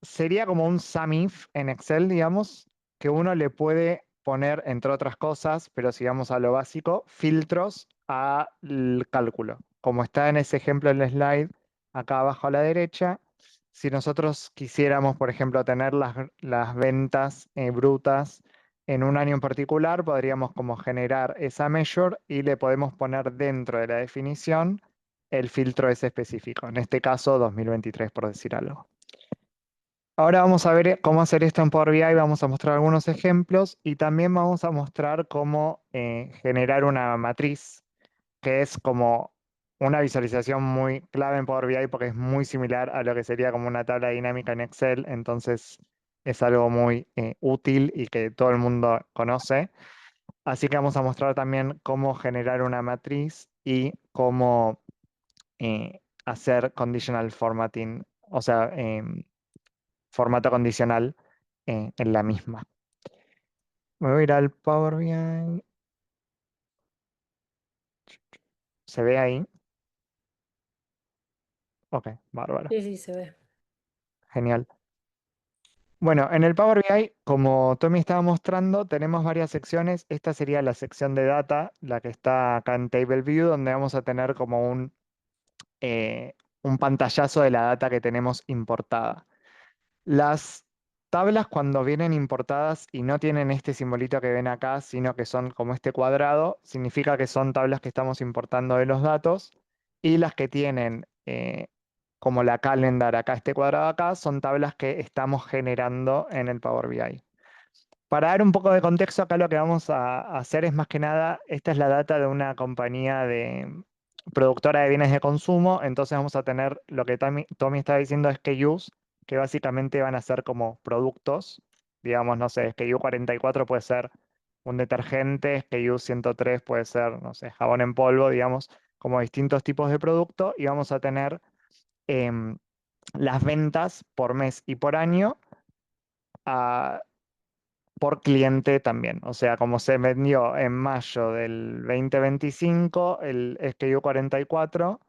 sería como un sum if en Excel, digamos, que uno le puede poner, entre otras cosas, pero si vamos a lo básico, filtros al cálculo. Como está en ese ejemplo en el slide, acá abajo a la derecha, si nosotros quisiéramos, por ejemplo, tener las ventas brutas en un año en particular, podríamos como generar esa measure y le podemos poner dentro de la definición el filtro ese específico, en este caso 2023 por decir algo. Ahora vamos a ver cómo hacer esto en Power BI, vamos a mostrar algunos ejemplos y también vamos a mostrar cómo generar una matriz, que es como una visualización muy clave en Power BI porque es muy similar a lo que sería como una tabla dinámica en Excel, entonces es algo muy útil y que todo el mundo conoce. Así que vamos a mostrar también cómo generar una matriz y cómo hacer conditional formatting, o sea, formato condicional en la misma. Me voy a ir al Power BI. ¿Se ve ahí? Ok, bárbaro. Sí, sí, se ve. Genial. Bueno, en el Power BI, como Tommy estaba mostrando, tenemos varias secciones. Esta sería la sección de data, la que está acá en Table View, donde vamos a tener como un pantallazo de la data que tenemos importada. Las tablas cuando vienen importadas y no tienen este simbolito que ven acá, sino que son como este cuadrado, significa que son tablas que estamos importando de los datos. Y las que tienen como la calendar acá, este cuadrado acá, son tablas que estamos generando en el Power BI. Para dar un poco de contexto, acá lo que vamos a hacer es más que nada, esta es la data de una compañía de productora de bienes de consumo, entonces vamos a tener lo que Tommy está diciendo SKUs, que básicamente van a ser como productos, digamos, no sé, SKU 44 puede ser un detergente, SKU 103 puede ser, no sé, jabón en polvo, digamos, como distintos tipos de producto, y vamos a tener em, las ventas por mes y por año por cliente también. O sea, como se vendió en mayo del 2025, el SKU 44,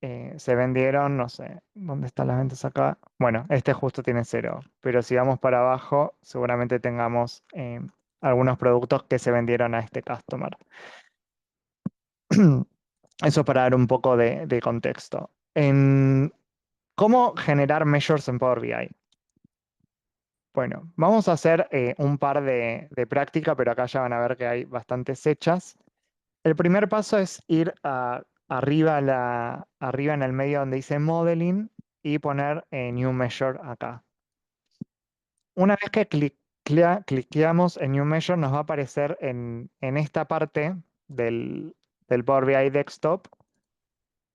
se vendieron, no sé, ¿dónde están las ventas acá? Bueno, este justo tiene cero, pero si vamos para abajo, seguramente tengamos algunos productos que se vendieron a este customer. Eso para dar un poco de contexto. ¿Cómo generar measures en Power BI? Bueno, vamos a hacer un par de práctica, pero acá ya van a ver que hay bastantes hechas. El primer paso es ir arriba, arriba en el medio donde dice Modeling y poner New Measure acá. Una vez que cliqueamos en New Measure, nos va a aparecer en esta parte del Power BI Desktop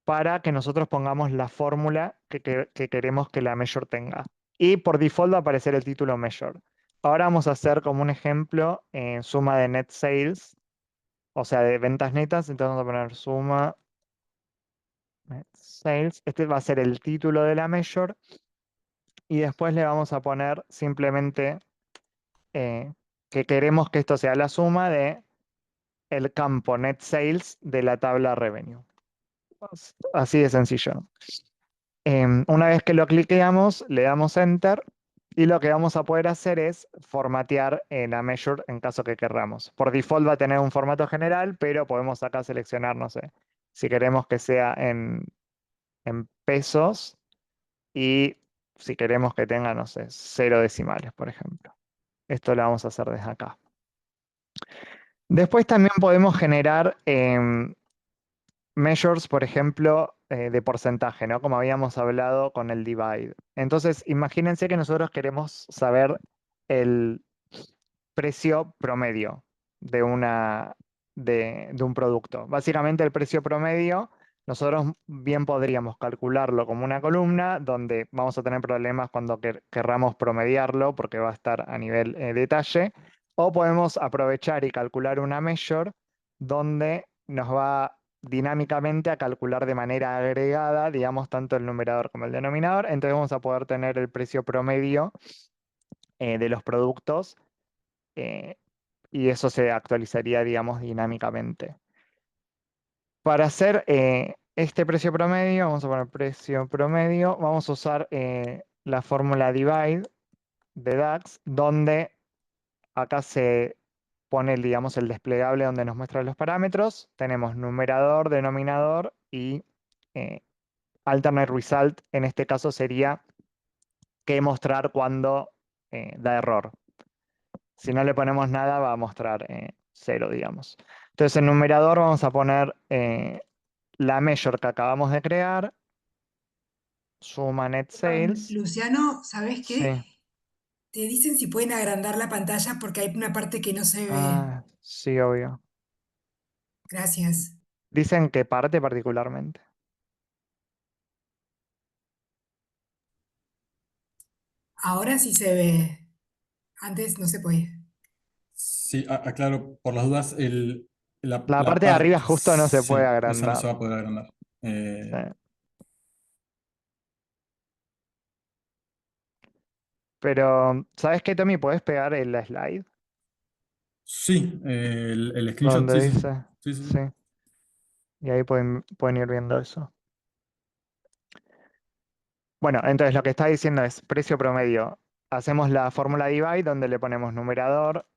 para que nosotros pongamos la fórmula que queremos que la measure tenga. Y por default va a aparecer el título measure. Ahora vamos a hacer como un ejemplo suma de net sales, o sea, de ventas netas. Entonces vamos a poner suma net sales. Este va a ser el título de la measure. Y después le vamos a poner simplemente que queremos que esto sea la suma de el campo net sales de la tabla revenue. Así de sencillo. Una vez que lo cliqueamos, le damos Enter y lo que vamos a poder hacer es formatear la measure en caso que querramos. Por default va a tener un formato general, pero podemos acá seleccionar, no sé, si queremos que sea en pesos y si queremos que tenga, no sé, 0 decimales, por ejemplo. Esto lo vamos a hacer desde acá. Después también podemos generar measures, por ejemplo, de porcentaje, ¿no? Como habíamos hablado con el divide. Entonces, imagínense que nosotros queremos saber el precio promedio de un producto. Básicamente, el precio promedio nosotros bien podríamos calcularlo como una columna donde vamos a tener problemas cuando querramos promediarlo porque va a estar a nivel detalle, o podemos aprovechar y calcular una measure donde nos va dinámicamente a calcular de manera agregada, digamos, tanto el numerador como el denominador. Entonces vamos a poder tener el precio promedio de los productos eh, y eso se actualizaría, digamos, dinámicamente. Para hacer este precio promedio, vamos a poner precio promedio, vamos a usar la fórmula divide de DAX, donde acá se pone, digamos, el desplegable donde nos muestra los parámetros. Tenemos numerador, denominador y eh, alternate result. En este caso sería qué mostrar cuando da error. Si no le ponemos nada, va a mostrar 0, digamos. Entonces, en numerador vamos a poner la measure que acabamos de crear, suma net sales. Luciano, ¿sabes qué? Sí. Te dicen si pueden agrandar la pantalla porque hay una parte que no se ve. Ah, sí, obvio. Gracias. Dicen que parte particularmente. Ahora sí se ve. Antes no se podía. Sí, aclaro, por las dudas, La la parte de arriba parte, justo no se puede sí, esa no agrandar. se va a poder agrandar. Sí. Pero, ¿sabes qué, Tommy? ¿Puedes pegar el slide? Sí, el screenshot, Donde sí, sí, sí, dice. sí, sí, Sí. sí. Y ahí pueden ir viendo eso. Bueno, entonces lo que está diciendo es precio promedio. Hacemos la fórmula divide donde le ponemos numerador,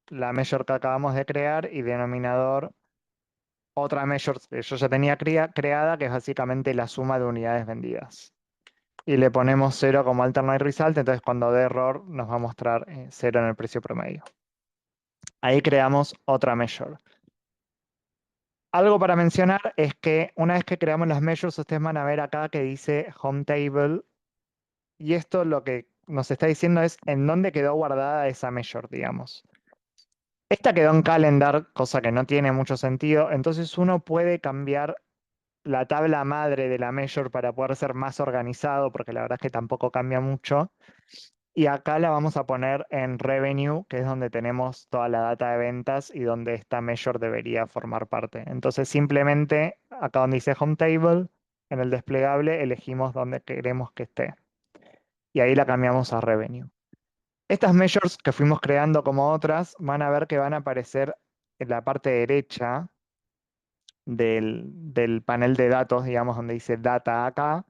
la measure que acabamos de crear y denominador, otra measure que yo ya tenía creada, que es básicamente la suma de unidades vendidas. Y le ponemos 0 como alternate result, entonces cuando dé error nos va a mostrar 0 en el precio promedio. Ahí creamos otra measure. Algo para mencionar es que una vez que creamos las measures, ustedes van a ver acá que dice Home Table. Y esto lo que nos está diciendo es en dónde quedó guardada esa measure, digamos. Esta quedó en Calendar, cosa que no tiene mucho sentido. Entonces uno puede cambiar la tabla madre de la measure para poder ser más organizado, porque la verdad es que tampoco cambia mucho. Y acá la vamos a poner en Revenue, que es donde tenemos toda la data de ventas y donde esta measure debería formar parte. Entonces simplemente acá donde dice Home Table, en el desplegable elegimos dónde queremos que esté. Y ahí la cambiamos a Revenue. Estas measures que fuimos creando como otras, van a ver que van a aparecer en la parte derecha del panel de datos, digamos, donde dice Data acá,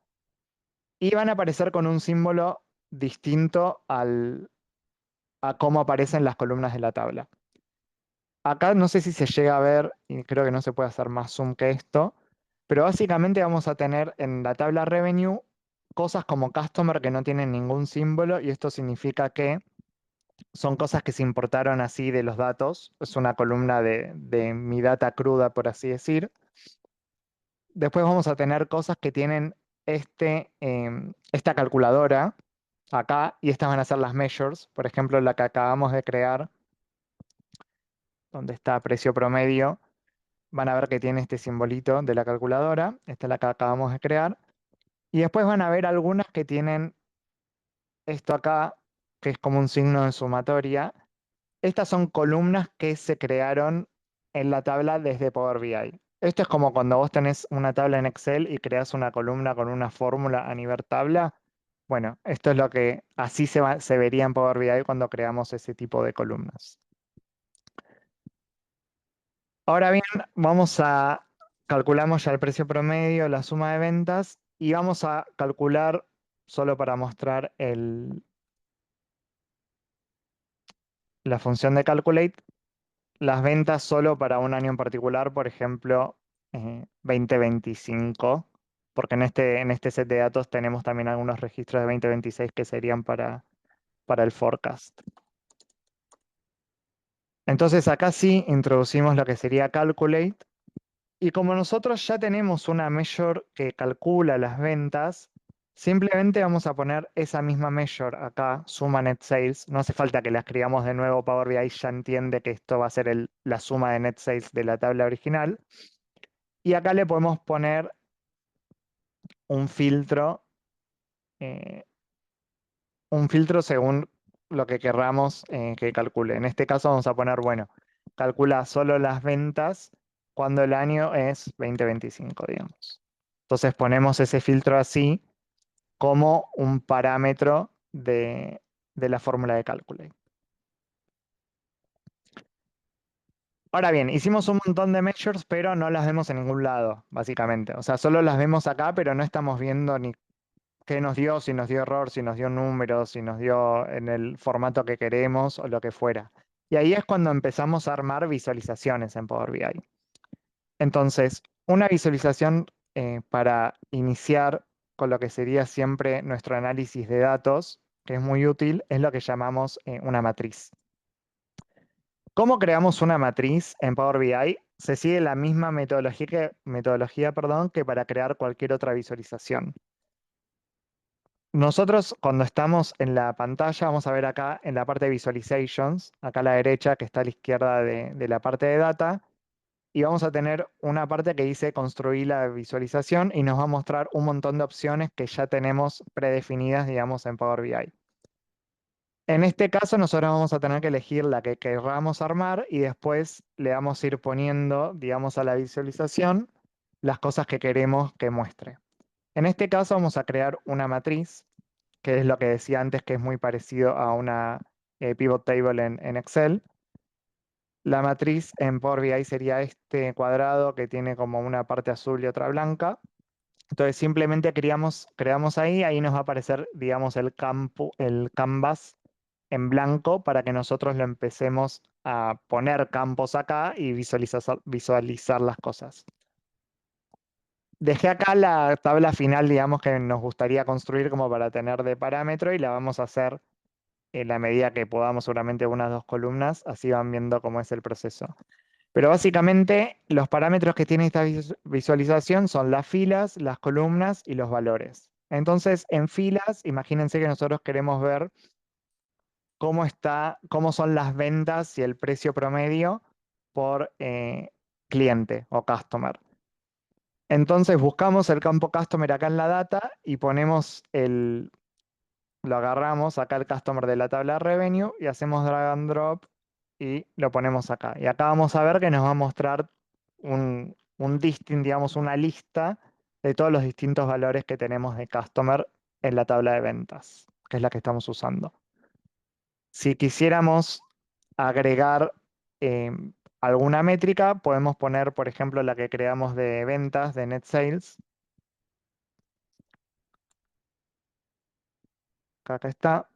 y van a aparecer con un símbolo distinto a cómo aparecen las columnas de la tabla. Acá no sé si se llega a ver, y creo que no se puede hacer más zoom que esto, pero básicamente vamos a tener en la tabla Revenue cosas como Customer que no tienen ningún símbolo, y esto significa que son cosas que se importaron así de los datos. Es una columna de mi data cruda, por así decir. Después vamos a tener cosas que tienen esta calculadora acá, y estas van a ser las measures. Por ejemplo, la que acabamos de crear, donde está precio promedio, van a ver que tiene este simbolito de la calculadora. Esta es la que acabamos de crear. Y después van a ver algunas que tienen esto acá, que es como un signo de sumatoria. Estas son columnas que se crearon en la tabla desde Power BI. Esto es como cuando vos tenés una tabla en Excel y creas una columna con una fórmula a nivel tabla. Bueno, esto es lo que así se vería en Power BI cuando creamos ese tipo de columnas. Ahora bien, calculamos ya el precio promedio, la suma de ventas, y vamos a calcular, solo para mostrar la función de calculate, las ventas solo para un año en particular, por ejemplo, 2025, porque en este set de datos tenemos también algunos registros de 2026 que serían para el forecast. Entonces acá sí introducimos lo que sería calculate, y como nosotros ya tenemos una measure que calcula las ventas, simplemente vamos a poner esa misma measure acá, suma net sales. No hace falta que la escribamos de nuevo, Power BI ya entiende que esto va a ser la suma de net sales de la tabla original. Y acá le podemos poner un filtro, eh, un filtro según lo que querramos que calcule. En este caso vamos a poner, bueno, calcula solo las ventas cuando el año es 2025, digamos. Entonces ponemos ese filtro así como un parámetro de la fórmula de cálculo. Ahora bien, hicimos un montón de measures, pero no las vemos en ningún lado, básicamente. O sea, solo las vemos acá, pero no estamos viendo ni qué nos dio, si nos dio error, si nos dio números, si nos dio en el formato que queremos o lo que fuera. Y ahí es cuando empezamos a armar visualizaciones en Power BI. Entonces, una visualización para iniciar con lo que sería siempre nuestro análisis de datos, que es muy útil, es lo que llamamos una matriz. ¿Cómo creamos una matriz en Power BI? Se sigue la misma metodología, que para crear cualquier otra visualización. Nosotros cuando estamos en la pantalla, vamos a ver acá en la parte de Visualizations, acá a la derecha, que está a la izquierda de la parte de Data, y vamos a tener una parte que dice construir la visualización y nos va a mostrar un montón de opciones que ya tenemos predefinidas, digamos, en Power BI. En este caso, nosotros vamos a tener que elegir la que querramos armar y después le vamos a ir poniendo, digamos, a la visualización las cosas que queremos que muestre. En este caso, vamos a crear una matriz, que es lo que decía antes, que es muy parecido a una pivot table en Excel. La matriz en Power BI sería este cuadrado que tiene como una parte azul y otra blanca. Entonces simplemente creamos ahí nos va a aparecer, digamos, el canvas en blanco para que nosotros lo empecemos a poner campos acá y visualizar las cosas. Dejé acá la tabla final, digamos, que nos gustaría construir como para tener de parámetro y la vamos a hacer en la medida que podamos, seguramente unas 2 columnas, así van viendo cómo es el proceso. Pero básicamente los parámetros que tiene esta visualización son las filas, las columnas y los valores. Entonces, en filas, imagínense que nosotros queremos ver cómo son las ventas y el precio promedio por cliente o customer. Entonces buscamos el campo customer acá en la data y ponemos lo agarramos acá el customer de la tabla revenue y hacemos drag and drop y lo ponemos acá. Y acá vamos a ver que nos va a mostrar un distinct, digamos, una lista de todos los distintos valores que tenemos de customer en la tabla de ventas, que es la que estamos usando. Si quisiéramos agregar alguna métrica, podemos poner, por ejemplo, la que creamos de ventas, de net sales. Acá está.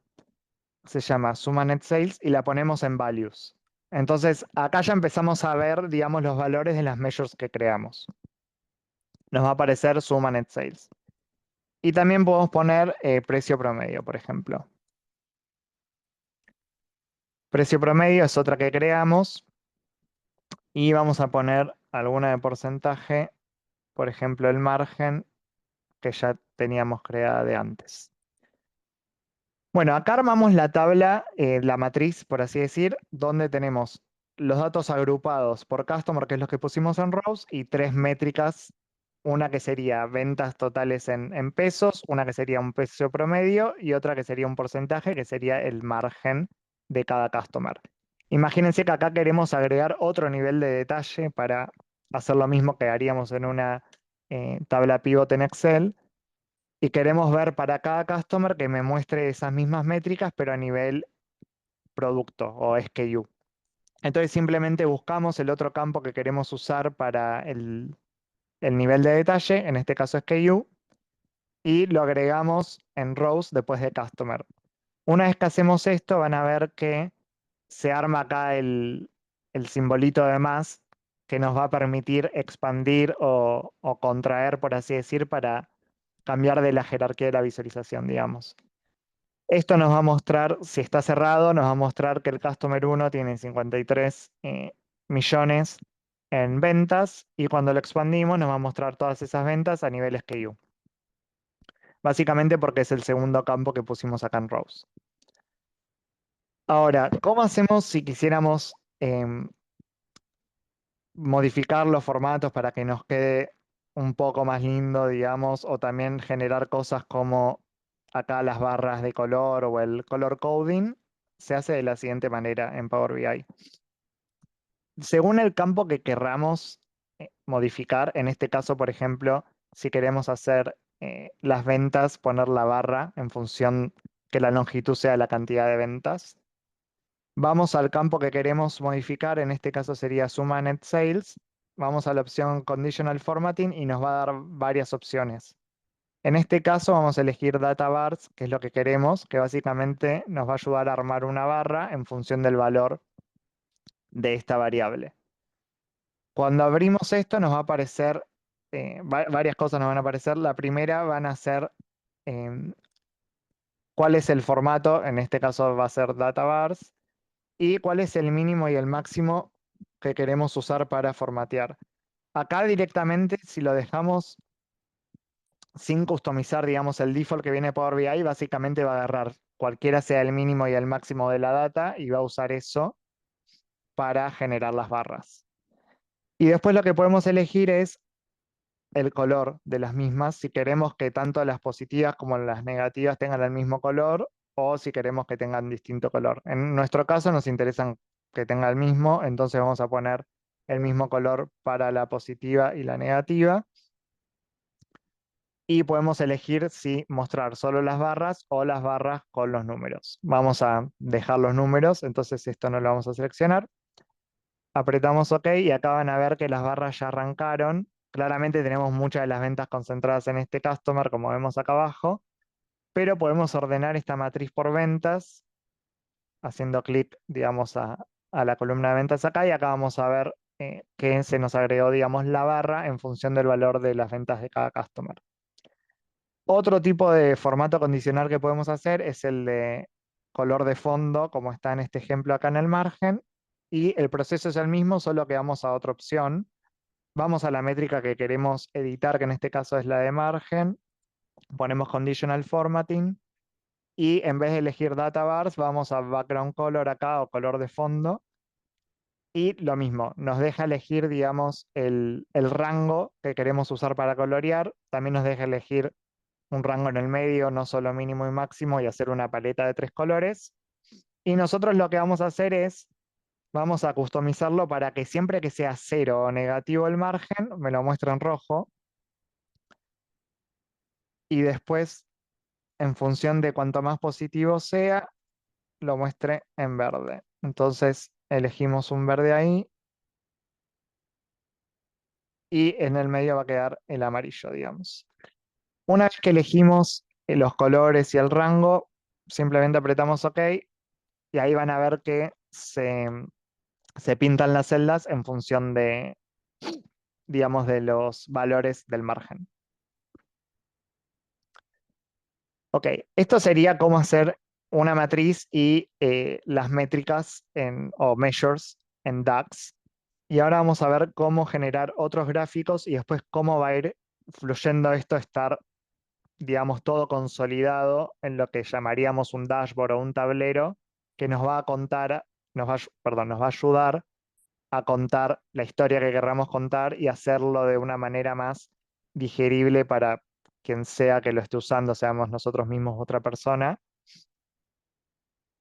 Se llama suma net sales y la ponemos en values. Entonces, acá ya empezamos a ver, digamos, los valores de las measures que creamos. Nos va a aparecer suma net sales. Y también podemos poner precio promedio, por ejemplo. Precio promedio es otra que creamos. Y vamos a poner alguna de porcentaje, por ejemplo, el margen que ya teníamos creada de antes. Bueno, acá armamos la tabla, la matriz, por así decir, donde tenemos los datos agrupados por customer, que es lo que pusimos en rows, y 3 métricas, una que sería ventas totales en pesos, una que sería un precio promedio y otra que sería un porcentaje, que sería el margen de cada customer. Imagínense que acá queremos agregar otro nivel de detalle para hacer lo mismo que haríamos en una tabla pivot en Excel. Y queremos ver para cada customer que me muestre esas mismas métricas, pero a nivel producto o SKU. Entonces simplemente buscamos el otro campo que queremos usar para el nivel de detalle, en este caso SKU, y lo agregamos en rows después de customer. Una vez que hacemos esto, van a ver que se arma acá el simbolito de más que nos va a permitir expandir o contraer, por así decir, para cambiar de la jerarquía de la visualización, digamos. Esto nos va a mostrar, si está cerrado, nos va a mostrar que el Customer 1 tiene 53 millones en ventas y cuando lo expandimos nos va a mostrar todas esas ventas a nivel SKU. Básicamente porque es el segundo campo que pusimos acá en rows. Ahora, ¿cómo hacemos si quisiéramos modificar los formatos para que nos quede un poco más lindo, digamos, o también generar cosas como acá las barras de color o el color coding, se hace de la siguiente manera en Power BI. Según el campo que querramos modificar, en este caso, por ejemplo, si queremos hacer las ventas, poner la barra en función que la longitud sea la cantidad de ventas. Vamos al campo que queremos modificar, en este caso sería suma net sales. Vamos a la opción conditional formatting y nos va a dar varias opciones. En este caso vamos a elegir data bars, que es lo que queremos, que básicamente nos va a ayudar a armar una barra en función del valor de esta variable. Cuando abrimos esto nos va a aparecer, varias cosas nos van a aparecer. La primera van a ser cuál es el formato, en este caso va a ser data bars, y cuál es el mínimo y el máximo que queremos usar para formatear. Acá directamente, si lo dejamos sin customizar, digamos, el default que viene de Power BI, básicamente va a agarrar cualquiera sea el mínimo y el máximo de la data y va a usar eso para generar las barras. Y después lo que podemos elegir es el color de las mismas, si queremos que tanto las positivas como las negativas tengan el mismo color o si queremos que tengan distinto color. En nuestro caso nos interesan que tenga el mismo, entonces vamos a poner el mismo color para la positiva y la negativa. Y podemos elegir si mostrar solo las barras o las barras con los números. Vamos a dejar los números, entonces esto no lo vamos a seleccionar. Apretamos OK y acá van a ver que las barras ya arrancaron. Claramente tenemos muchas de las ventas concentradas en este customer, como vemos acá abajo, pero podemos ordenar esta matriz por ventas, haciendo clic, digamos, a la columna de ventas acá, y acá vamos a ver que se nos agregó, digamos, la barra en función del valor de las ventas de cada customer. Otro tipo de formato condicional que podemos hacer es el de color de fondo, como está en este ejemplo acá en el margen, y el proceso es el mismo, solo que vamos a otra opción. Vamos a la métrica que queremos editar, que en este caso es la de margen, ponemos conditional formatting, y en vez de elegir data bars, vamos a background color acá, o color de fondo, y lo mismo, nos deja elegir, digamos, el rango que queremos usar para colorear, también nos deja elegir un rango en el medio, no solo mínimo y máximo, y hacer una paleta de 3 colores. Y nosotros lo que vamos a hacer es, vamos a customizarlo para que siempre que sea 0 o negativo el margen, me lo muestre en rojo. Y después, en función de cuanto más positivo sea, lo muestre en verde. Entonces, elegimos un verde ahí. Y en el medio va a quedar el amarillo, digamos. Una vez que elegimos los colores y el rango, simplemente apretamos OK. Y ahí van a ver que se pintan las celdas en función de, digamos, de los valores del margen. Ok, esto sería cómo hacer una matriz y las métricas o measures en DAX. Y ahora vamos a ver cómo generar otros gráficos y después cómo va a ir fluyendo esto, estar, digamos, todo consolidado en lo que llamaríamos un dashboard o un tablero que nos va a contar, perdón, nos va a ayudar a contar la historia que querramos contar y hacerlo de una manera más digerible para quien sea que lo esté usando, seamos nosotros mismos o otra persona,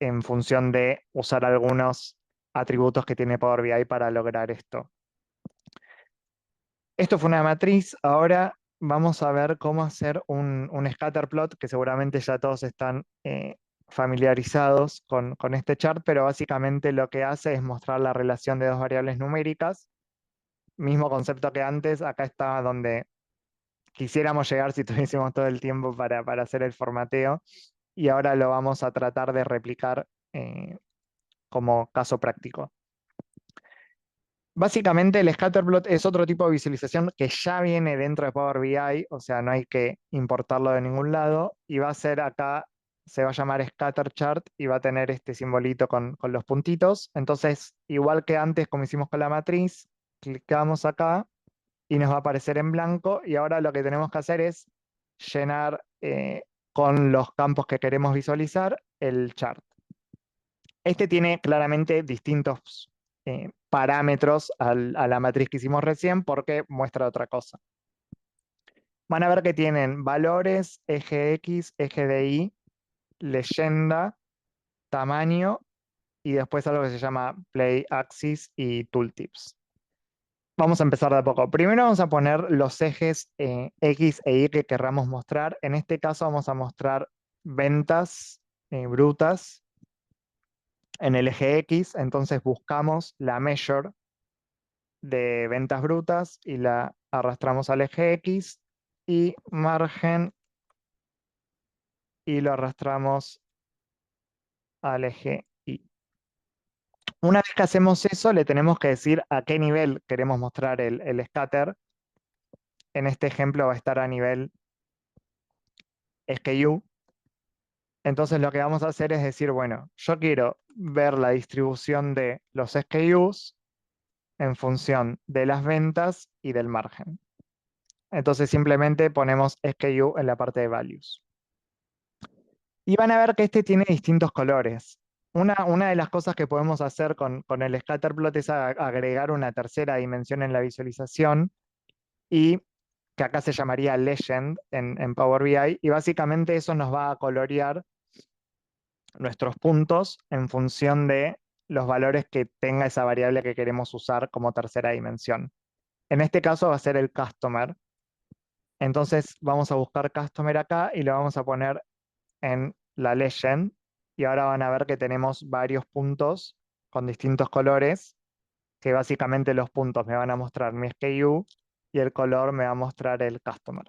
en función de usar algunos atributos que tiene Power BI para lograr esto. Esto fue una matriz, ahora vamos a ver cómo hacer un scatter plot, que seguramente ya todos están familiarizados con este chart, pero básicamente lo que hace es mostrar la relación de dos variables numéricas. Mismo concepto que antes, acá está donde quisiéramos llegar si tuviésemos todo el tiempo para hacer el formateo, y ahora lo vamos a tratar de replicar como caso práctico. Básicamente el scatterplot es otro tipo de visualización que ya viene dentro de Power BI, o sea, no hay que importarlo de ningún lado, y va a ser acá, se va a llamar scatter chart y va a tener este simbolito con los puntitos. Entonces, igual que antes como hicimos con la matriz, clicamos acá y nos va a aparecer en blanco, y ahora lo que tenemos que hacer es llenar con los campos que queremos visualizar el chart. Este tiene claramente distintos parámetros a la matriz que hicimos recién porque muestra otra cosa. van a ver que tienen valores, eje X, eje de Y, leyenda, tamaño y después algo que se llama Play Axis y Tooltips. Vamos a empezar de a poco. Primero vamos a poner los ejes X e Y que querramos mostrar. En este caso vamos a mostrar ventas brutas en el eje X. Entonces buscamos la measure de ventas brutas y la arrastramos al eje X y margen y lo arrastramos al eje Y. Una vez que hacemos eso, le tenemos que decir a qué nivel queremos mostrar el scatter. En este ejemplo va a estar a nivel SKU. Entonces lo que vamos a hacer es decir, bueno, yo quiero ver la distribución de los SKUs en función de las ventas y del margen. Entonces simplemente ponemos SKU en la parte de values. Y van a ver que este tiene distintos colores. Una de las cosas que podemos hacer con el scatterplot es agregar una tercera dimensión en la visualización y que acá se llamaría legend en Power BI, y básicamente eso nos va a colorear nuestros puntos en función de los valores que tenga esa variable que queremos usar como tercera dimensión. En este caso va a ser el customer. Entonces vamos a buscar customer acá y lo vamos a poner en la legend, y ahora van a ver que tenemos varios puntos con distintos colores, que básicamente los puntos me van a mostrar mi SKU y el color me va a mostrar el customer.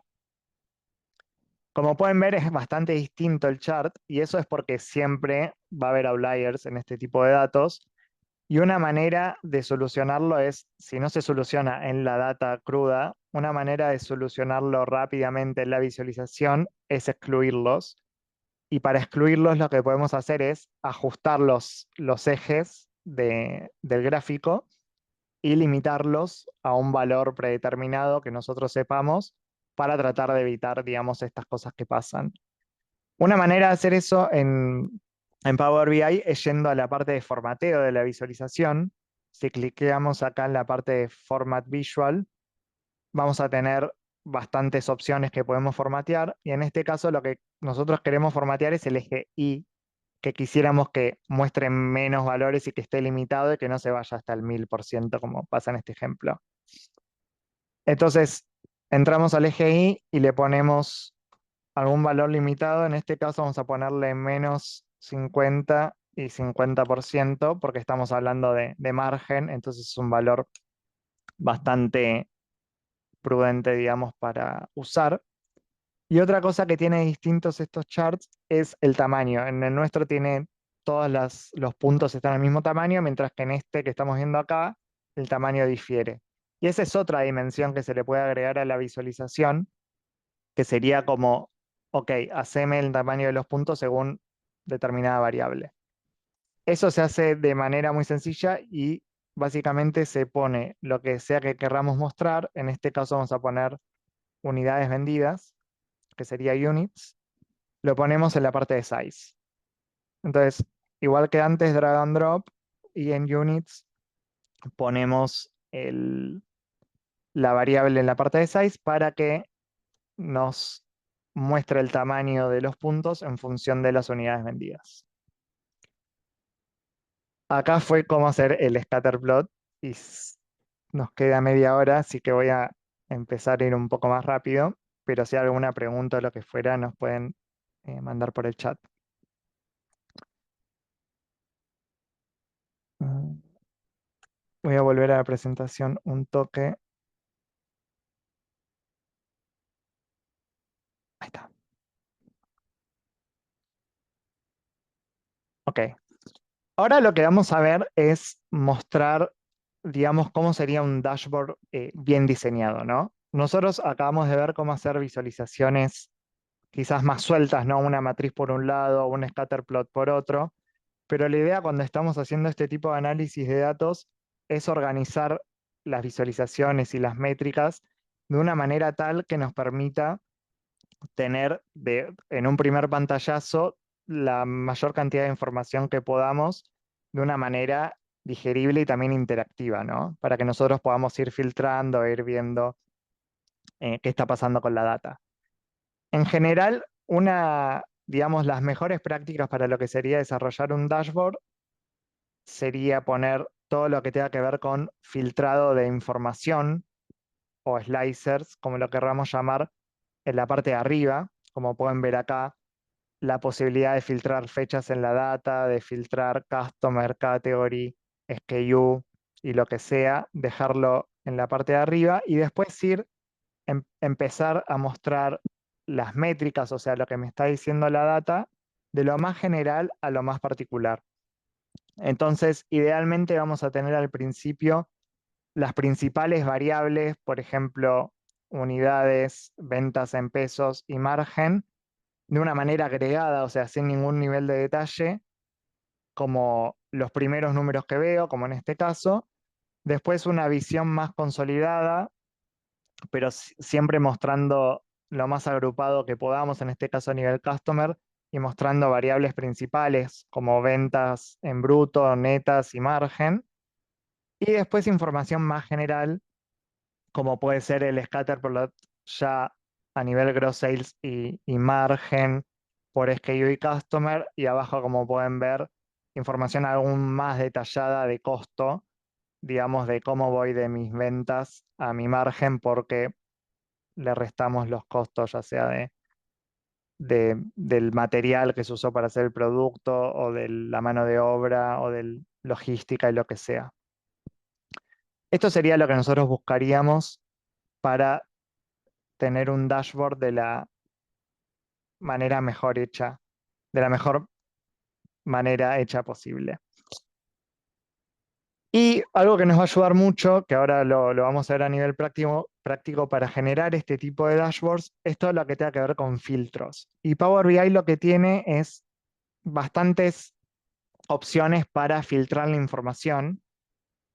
Como pueden ver, es bastante distinto el chart, y eso es porque siempre va a haber outliers en este tipo de datos, y una manera de solucionarlo es, si no se soluciona en la data cruda, una manera de solucionarlo rápidamente en la visualización es excluirlos. Y para excluirlos lo que podemos hacer es ajustar los ejes del gráfico y limitarlos a un valor predeterminado que nosotros sepamos para tratar de evitar, digamos, estas cosas que pasan. Una manera de hacer eso en Power BI es yendo a la parte de formateo de la visualización. Si cliqueamos acá en la parte de Format Visual, vamos a tener bastantes opciones que podemos formatear, y en este caso lo que nosotros queremos formatear es el eje Y, que quisiéramos que muestre menos valores y que esté limitado y que no se vaya hasta el 1000% como pasa en este ejemplo. Entonces entramos al eje Y y le ponemos algún valor limitado. En este caso vamos a ponerle menos 50 y 50% porque estamos hablando de margen, entonces es un valor bastante prudente, digamos, para usar. Y otra cosa que tiene distintos estos charts es el tamaño. En el nuestro tiene los puntos están al mismo tamaño, mientras que en este que estamos viendo acá, el tamaño difiere. Y esa es otra dimensión que se le puede agregar a la visualización, que sería como, ok, haceme el tamaño de los puntos según determinada variable. Eso se hace de manera muy sencilla y básicamente se pone lo que sea que querramos mostrar. En este caso vamos a poner unidades vendidas, que sería units, lo ponemos en la parte de size. Entonces, igual que antes, drag and drop, y en units ponemos la variable en la parte de size para que nos muestre el tamaño de los puntos en función de las unidades vendidas. Acá fue cómo hacer el scatterplot y nos queda media hora, así que voy a empezar a ir un poco más rápido, pero si hay alguna pregunta o lo que fuera, nos pueden mandar por el chat. Voy a volver a la presentación un toque. Ahí está. Ok. Ahora lo que vamos a ver es mostrar, digamos, cómo sería un dashboard bien diseñado, ¿no? Nosotros acabamos de ver cómo hacer visualizaciones quizás más sueltas, ¿no? Una matriz por un lado, un scatterplot por otro, pero la idea cuando estamos haciendo este tipo de análisis de datos es organizar las visualizaciones y las métricas de una manera tal que nos permita tener en un primer pantallazo la mayor cantidad de información que podamos de una manera digerible y también interactiva, ¿no? Para que nosotros podamos ir filtrando e ir viendo qué está pasando con la data. En general, digamos, las mejores prácticas para lo que sería desarrollar un dashboard sería poner todo lo que tenga que ver con filtrado de información o slicers, como lo querramos llamar, en la parte de arriba. Como pueden ver acá, la posibilidad de filtrar fechas en la data, de filtrar customer, category, SKU y lo que sea, dejarlo en la parte de arriba y después empezar a mostrar las métricas, o sea, lo que me está diciendo la data, de lo más general a lo más particular. Entonces, idealmente vamos a tener al principio las principales variables, por ejemplo, unidades, ventas en pesos y margen, de una manera agregada, o sea, sin ningún nivel de detalle, como los primeros números que veo, como en este caso. Después una visión más consolidada, pero siempre mostrando lo más agrupado que podamos, en este caso a nivel customer, y mostrando variables principales como ventas en bruto, netas y margen. Y después información más general, como puede ser el scatter plot ya a nivel gross sales y margen por SKU y customer, y abajo, como pueden ver, información aún más detallada de costo, digamos, de cómo voy de mis ventas a mi margen, porque le restamos los costos, ya sea del material que se usó para hacer el producto, o de la mano de obra, o de logística y lo que sea. Esto sería lo que nosotros buscaríamos para tener un dashboard de la manera mejor hecha, de la mejor manera hecha posible. Y algo que nos va a ayudar mucho, que ahora lo vamos a ver a nivel práctico para generar este tipo de dashboards, es todo lo que tenga que ver con filtros. Y Power BI lo que tiene es bastantes opciones para filtrar la información,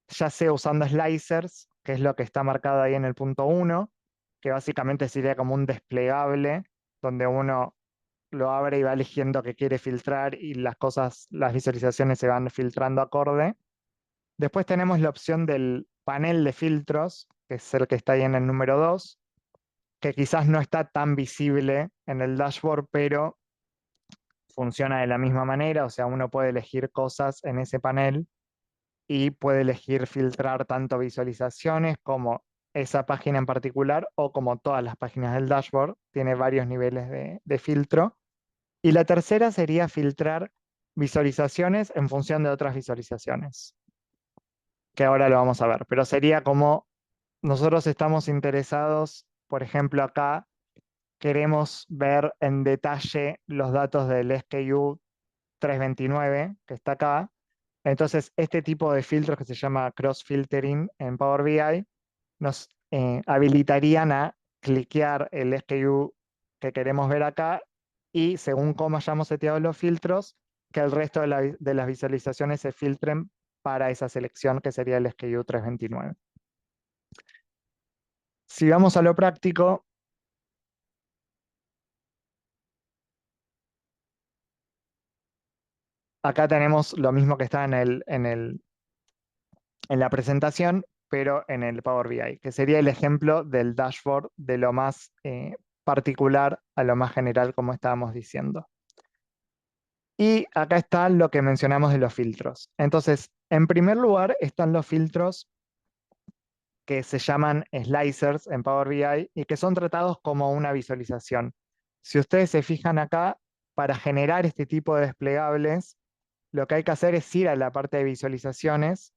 ya sea usando slicers, que es lo que está marcado ahí en el punto 1, que básicamente sería como un desplegable donde uno lo abre y va eligiendo qué quiere filtrar y las visualizaciones se van filtrando acorde. Después tenemos la opción del panel de filtros, que es el que está ahí en el número 2, que quizás no está tan visible en el dashboard, pero funciona de la misma manera, o sea, uno puede elegir cosas en ese panel y puede elegir filtrar tanto visualizaciones como esa página en particular o como todas las páginas del dashboard. Tiene varios niveles de filtro. Y la tercera sería filtrar visualizaciones en función de otras visualizaciones, que ahora lo vamos a ver. Pero sería como nosotros estamos interesados, por ejemplo, acá queremos ver en detalle los datos del SKU 329, que está acá. Entonces, este tipo de filtros que se llama cross-filtering en Power BI nos habilitarían a cliquear el SKU que queremos ver acá y, según cómo hayamos seteado los filtros, que el resto de las visualizaciones se filtren para esa selección que sería el SKU 329. Si vamos a lo práctico, acá tenemos lo mismo que está en la presentación, pero en el Power BI, que sería el ejemplo del dashboard de lo más particular a lo más general, como estábamos diciendo. Y acá está lo que mencionamos de los filtros. Entonces, en primer lugar están los filtros que se llaman slicers en Power BI y que son tratados como una visualización. Si ustedes se fijan acá, para generar este tipo de desplegables, lo que hay que hacer es ir a la parte de visualizaciones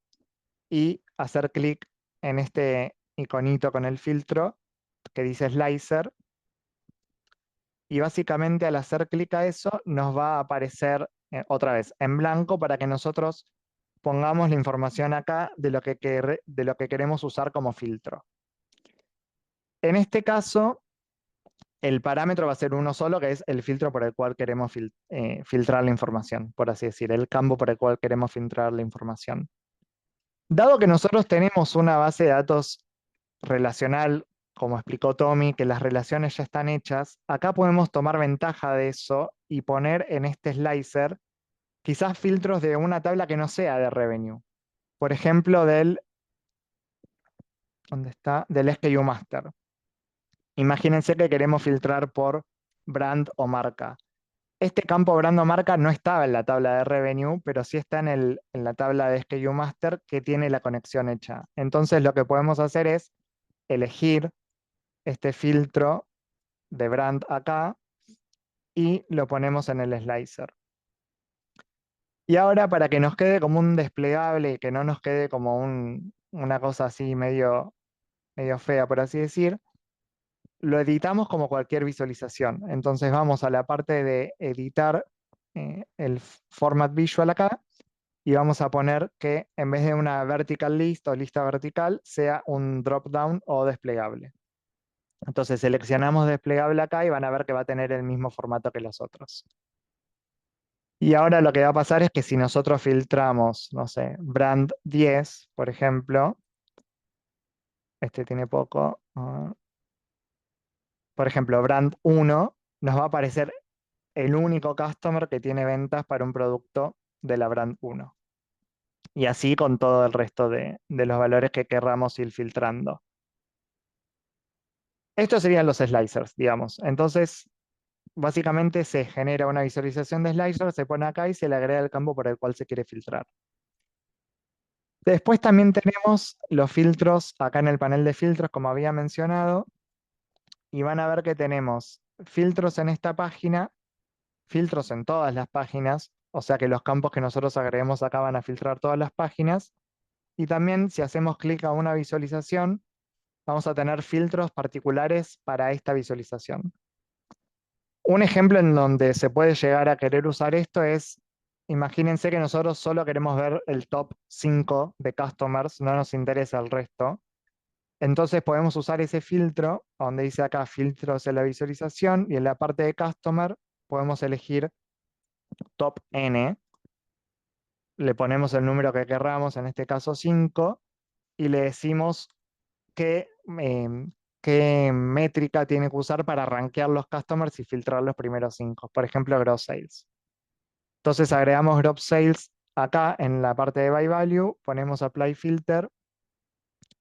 y hacer clic en este iconito con el filtro que dice slicer. Y básicamente, al hacer clic a eso, nos va a aparecer otra vez en blanco para que nosotros pongamos la información acá de lo que queremos usar como filtro. En este caso, el parámetro va a ser uno solo, que es el filtro por el cual queremos filtrar la información, por así decir, el campo por el cual queremos filtrar la información. Dado que nosotros tenemos una base de datos relacional, como explicó Tommy, que las relaciones ya están hechas, acá podemos tomar ventaja de eso y poner en este slicer quizás filtros de una tabla que no sea de revenue. Por ejemplo, ¿dónde está? Del SKU Master. Imagínense que queremos filtrar por brand o marca. Este campo brand o marca no estaba en la tabla de revenue, pero sí está en la tabla de SKU master que tiene la conexión hecha. Entonces lo que podemos hacer es elegir este filtro de brand acá y lo ponemos en el slicer. Y ahora para que nos quede como un desplegable y que no nos quede como una cosa así medio fea, por así decir, lo editamos como cualquier visualización. Entonces vamos a la parte de editar el format visual acá y vamos a poner que en vez de una vertical list o lista vertical sea un drop down o desplegable. Entonces seleccionamos desplegable acá y van a ver que va a tener el mismo formato que los otros. Y ahora lo que va a pasar es que si nosotros filtramos, no sé, brand 10, por ejemplo, este tiene poco, por ejemplo, brand 1, nos va a aparecer el único customer que tiene ventas para un producto de la brand 1. Y así con todo el resto de los valores que querramos ir filtrando. Estos serían los slicers, digamos. Entonces, básicamente se genera una visualización de slicer, se pone acá y se le agrega el campo por el cual se quiere filtrar. Después también tenemos los filtros acá en el panel de filtros, como había mencionado, y van a ver que tenemos filtros en esta página, filtros en todas las páginas, o sea que los campos que nosotros agreguemos acá van a filtrar todas las páginas, y también si hacemos clic a una visualización, vamos a tener filtros particulares para esta visualización. Un ejemplo en donde se puede llegar a querer usar esto es, imagínense que nosotros solo queremos ver el top 5 de customers, no nos interesa el resto. Entonces podemos usar ese filtro, donde dice acá filtros en la visualización, y en la parte de customer podemos elegir top N, le ponemos el número que querramos, en este caso 5, y le decimos qué métrica tiene que usar para rankear los customers y filtrar los primeros 5. Por ejemplo, gross sales. Entonces agregamos gross sales acá en la parte de by value, ponemos apply filter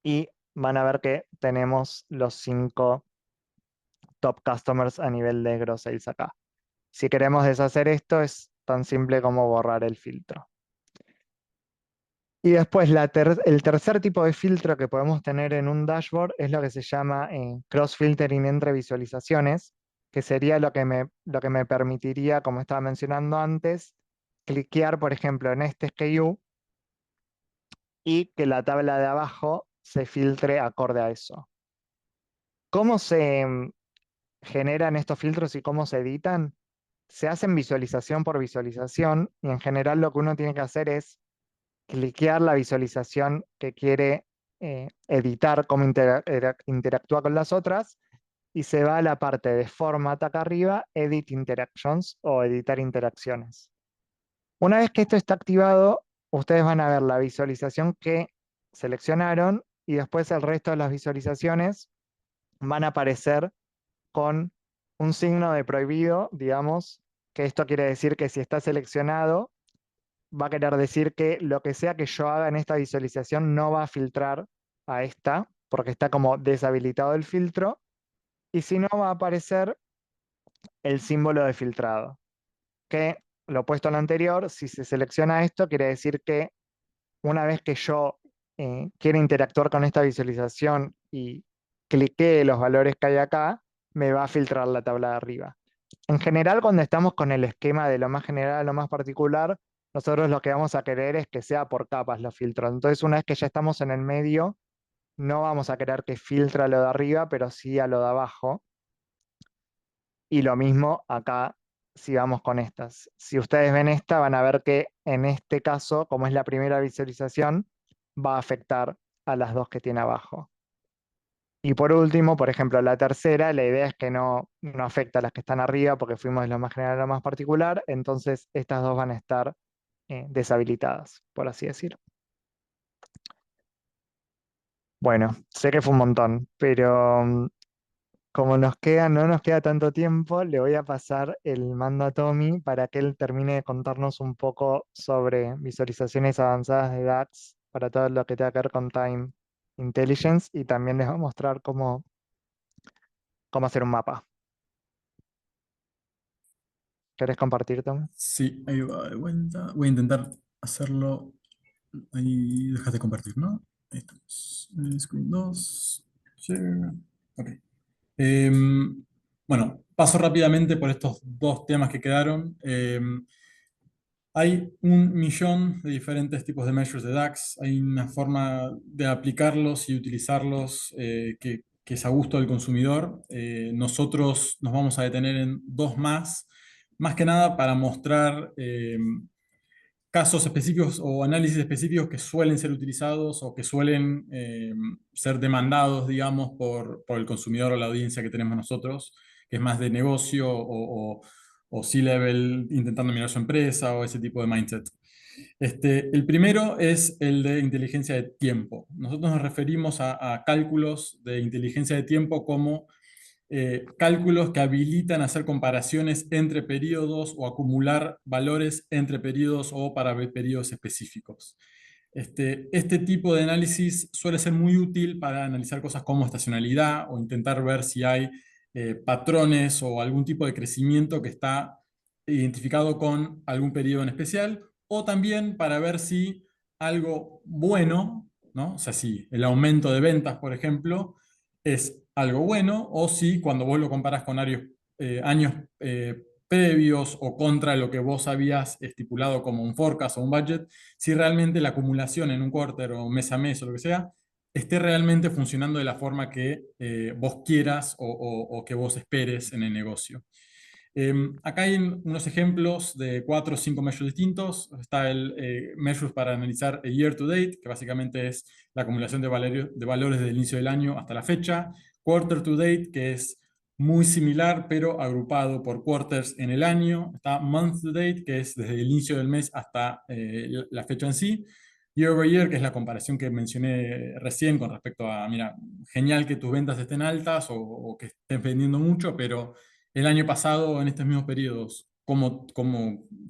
y van a ver que tenemos los 5 top customers a nivel de gross sales acá. Si queremos deshacer esto, es tan simple como borrar el filtro. Y después el tercer tipo de filtro que podemos tener en un dashboard es lo que se llama cross-filtering entre visualizaciones, que sería lo que me permitiría, como estaba mencionando antes, cliquear, por ejemplo, en este SKU y que la tabla de abajo se filtre acorde a eso. ¿Cómo se generan estos filtros y cómo se editan? Se hacen visualización por visualización y en general lo que uno tiene que hacer es cliquear la visualización que quiere editar, cómo interactúa con las otras, y se va a la parte de Format acá arriba, Edit Interactions o editar interacciones. Una vez que esto está activado, ustedes van a ver la visualización que seleccionaron y después el resto de las visualizaciones van a aparecer con un signo de prohibido, digamos, que esto quiere decir que si está seleccionado, va a querer decir que lo que sea que yo haga en esta visualización no va a filtrar a esta, porque está como deshabilitado el filtro, y si no va a aparecer el símbolo de filtrado, que lo opuesto a lo anterior, si se selecciona esto, quiere decir que una vez que yo quiera interactuar con esta visualización y clique los valores que hay acá, me va a filtrar la tabla de arriba. En general, cuando estamos con el esquema de lo más general a lo más particular, nosotros lo que vamos a querer es que sea por capas los filtros. Entonces, una vez que ya estamos en el medio, no vamos a querer que filtre a lo de arriba, pero sí a lo de abajo. Y lo mismo acá, si vamos con estas. Si ustedes ven esta, van a ver que en este caso, como es la primera visualización, va a afectar a las dos que tiene abajo. Y por último, por ejemplo, la tercera, la idea es que no afecta a las que están arriba porque fuimos de lo más general a lo más particular, entonces estas dos van a estar deshabilitadas, por así decir. Bueno, sé que fue un montón, pero como no nos queda tanto tiempo, le voy a pasar el mando a Tommy para que él termine de contarnos un poco sobre visualizaciones avanzadas de DAX para todo lo que tenga que ver con Time Intelligence y también les va a mostrar cómo cómo hacer un mapa. ¿Querés compartir, Tom? Sí, ahí va de vuelta. Voy a intentar hacerlo. Ahí dejaste de compartir, ¿no? Ahí estamos. Screen 2. Share. Ok. Bueno, paso rápidamente por estos dos temas que quedaron. Hay 1 millón de diferentes tipos de measures de DAX. Hay una forma de aplicarlos y utilizarlos que es a gusto del consumidor. Nosotros nos vamos a detener en 2 más que nada para mostrar casos específicos o análisis específicos que suelen ser utilizados o que suelen ser demandados, digamos, por el consumidor o la audiencia que tenemos nosotros, que es más de negocio o C-level intentando mirar su empresa o ese tipo de mindset. El primero es el de inteligencia de tiempo. Nosotros nos referimos a cálculos de inteligencia de tiempo como cálculos que habilitan hacer comparaciones entre periodos o acumular valores entre periodos o para periodos específicos. Este tipo de análisis suele ser muy útil para analizar cosas como estacionalidad o intentar ver si hay patrones o algún tipo de crecimiento que está identificado con algún periodo en especial, o también para ver si algo bueno, ¿no? O sea, si el aumento de ventas, por ejemplo, es algo bueno, o si cuando vos lo comparas con años previos o contra lo que vos habías estipulado como un forecast o un budget, si realmente la acumulación en un quarter o mes a mes o lo que sea, esté realmente funcionando de la forma que vos quieras o que vos esperes en el negocio. Acá hay unos ejemplos de 4 o 5 measures distintos. Está el measures para analizar el year to date, que básicamente es la acumulación de valores desde el inicio del año hasta la fecha. Quarter to date, que es muy similar, pero agrupado por quarters en el año. Está month to date, que es desde el inicio del mes hasta la fecha en sí. Year over year, que es la comparación que mencioné recién con respecto a, mira, genial que tus ventas estén altas o que estén vendiendo mucho, pero el año pasado, en estos mismos periodos, cómo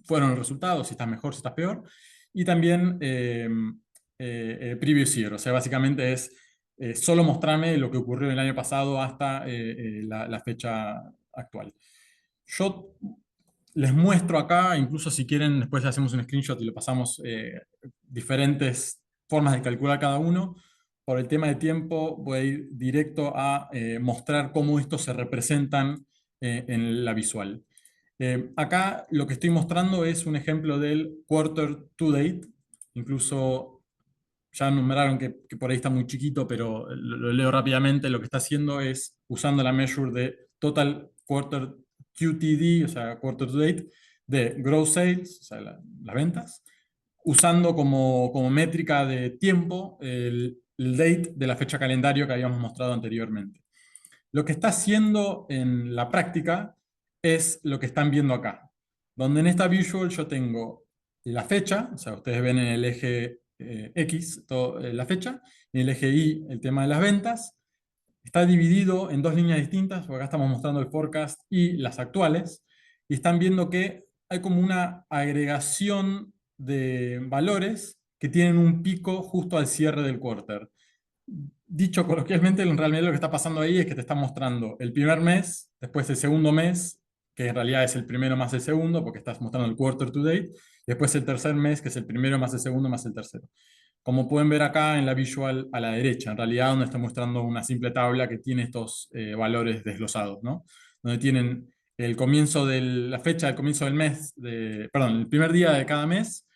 fueron los resultados, si estás mejor, si estás peor. Y también previous year, o sea, básicamente es solo mostrarme lo que ocurrió el año pasado hasta la fecha actual. Yo les muestro acá, incluso si quieren, después hacemos un screenshot y lo pasamos diferentes formas de calcular cada uno. Por el tema de tiempo, voy a ir directo a mostrar cómo estos se representan en la visual. Acá lo que estoy mostrando es un ejemplo del quarter to date. Incluso ya numeraron que por ahí está muy chiquito, pero lo leo rápidamente. Lo que está haciendo es usando la measure de total quarter QTD, o sea, quarter to date, de gross sales, o sea, las ventas, usando como métrica de tiempo el date de la fecha calendario que habíamos mostrado anteriormente. Lo que está haciendo en la práctica es lo que están viendo acá, donde en esta visual yo tengo la fecha, o sea, ustedes ven en el eje X la fecha, y en el eje Y el tema de las ventas. Está dividido en 2 líneas distintas, porque acá estamos mostrando el forecast y las actuales, y están viendo que hay como una agregación de valores que tienen un pico justo al cierre del quarter. Dicho coloquialmente, realmente lo que está pasando ahí es que te está mostrando el primer mes, después el segundo mes, que en realidad es el primero más el segundo, porque estás mostrando el quarter to date, y después el tercer mes, que es el primero más el segundo más el tercero. Como pueden ver acá en la visual a la derecha, en realidad donde está mostrando una simple tabla que tiene estos valores desglosados, ¿no? Donde tienen el comienzo de la fecha, el comienzo del mes, perdón, el primer día de cada mes,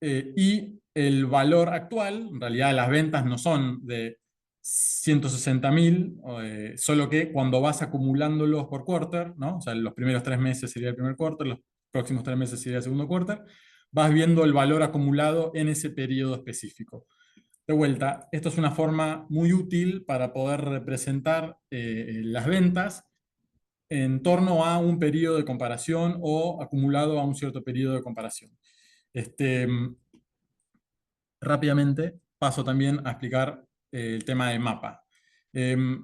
y el valor actual. En realidad las ventas no son de 160.000, solo que cuando vas acumulándolos por quarter, ¿no? O sea, los primeros 3 meses sería el primer quarter, los próximos 3 meses sería el segundo quarter, vas viendo el valor acumulado en ese periodo específico. De vuelta, esto es una forma muy útil para poder representar las ventas en torno a un periodo de comparación o acumulado a un cierto periodo de comparación. Rápidamente paso también a explicar el tema de mapa.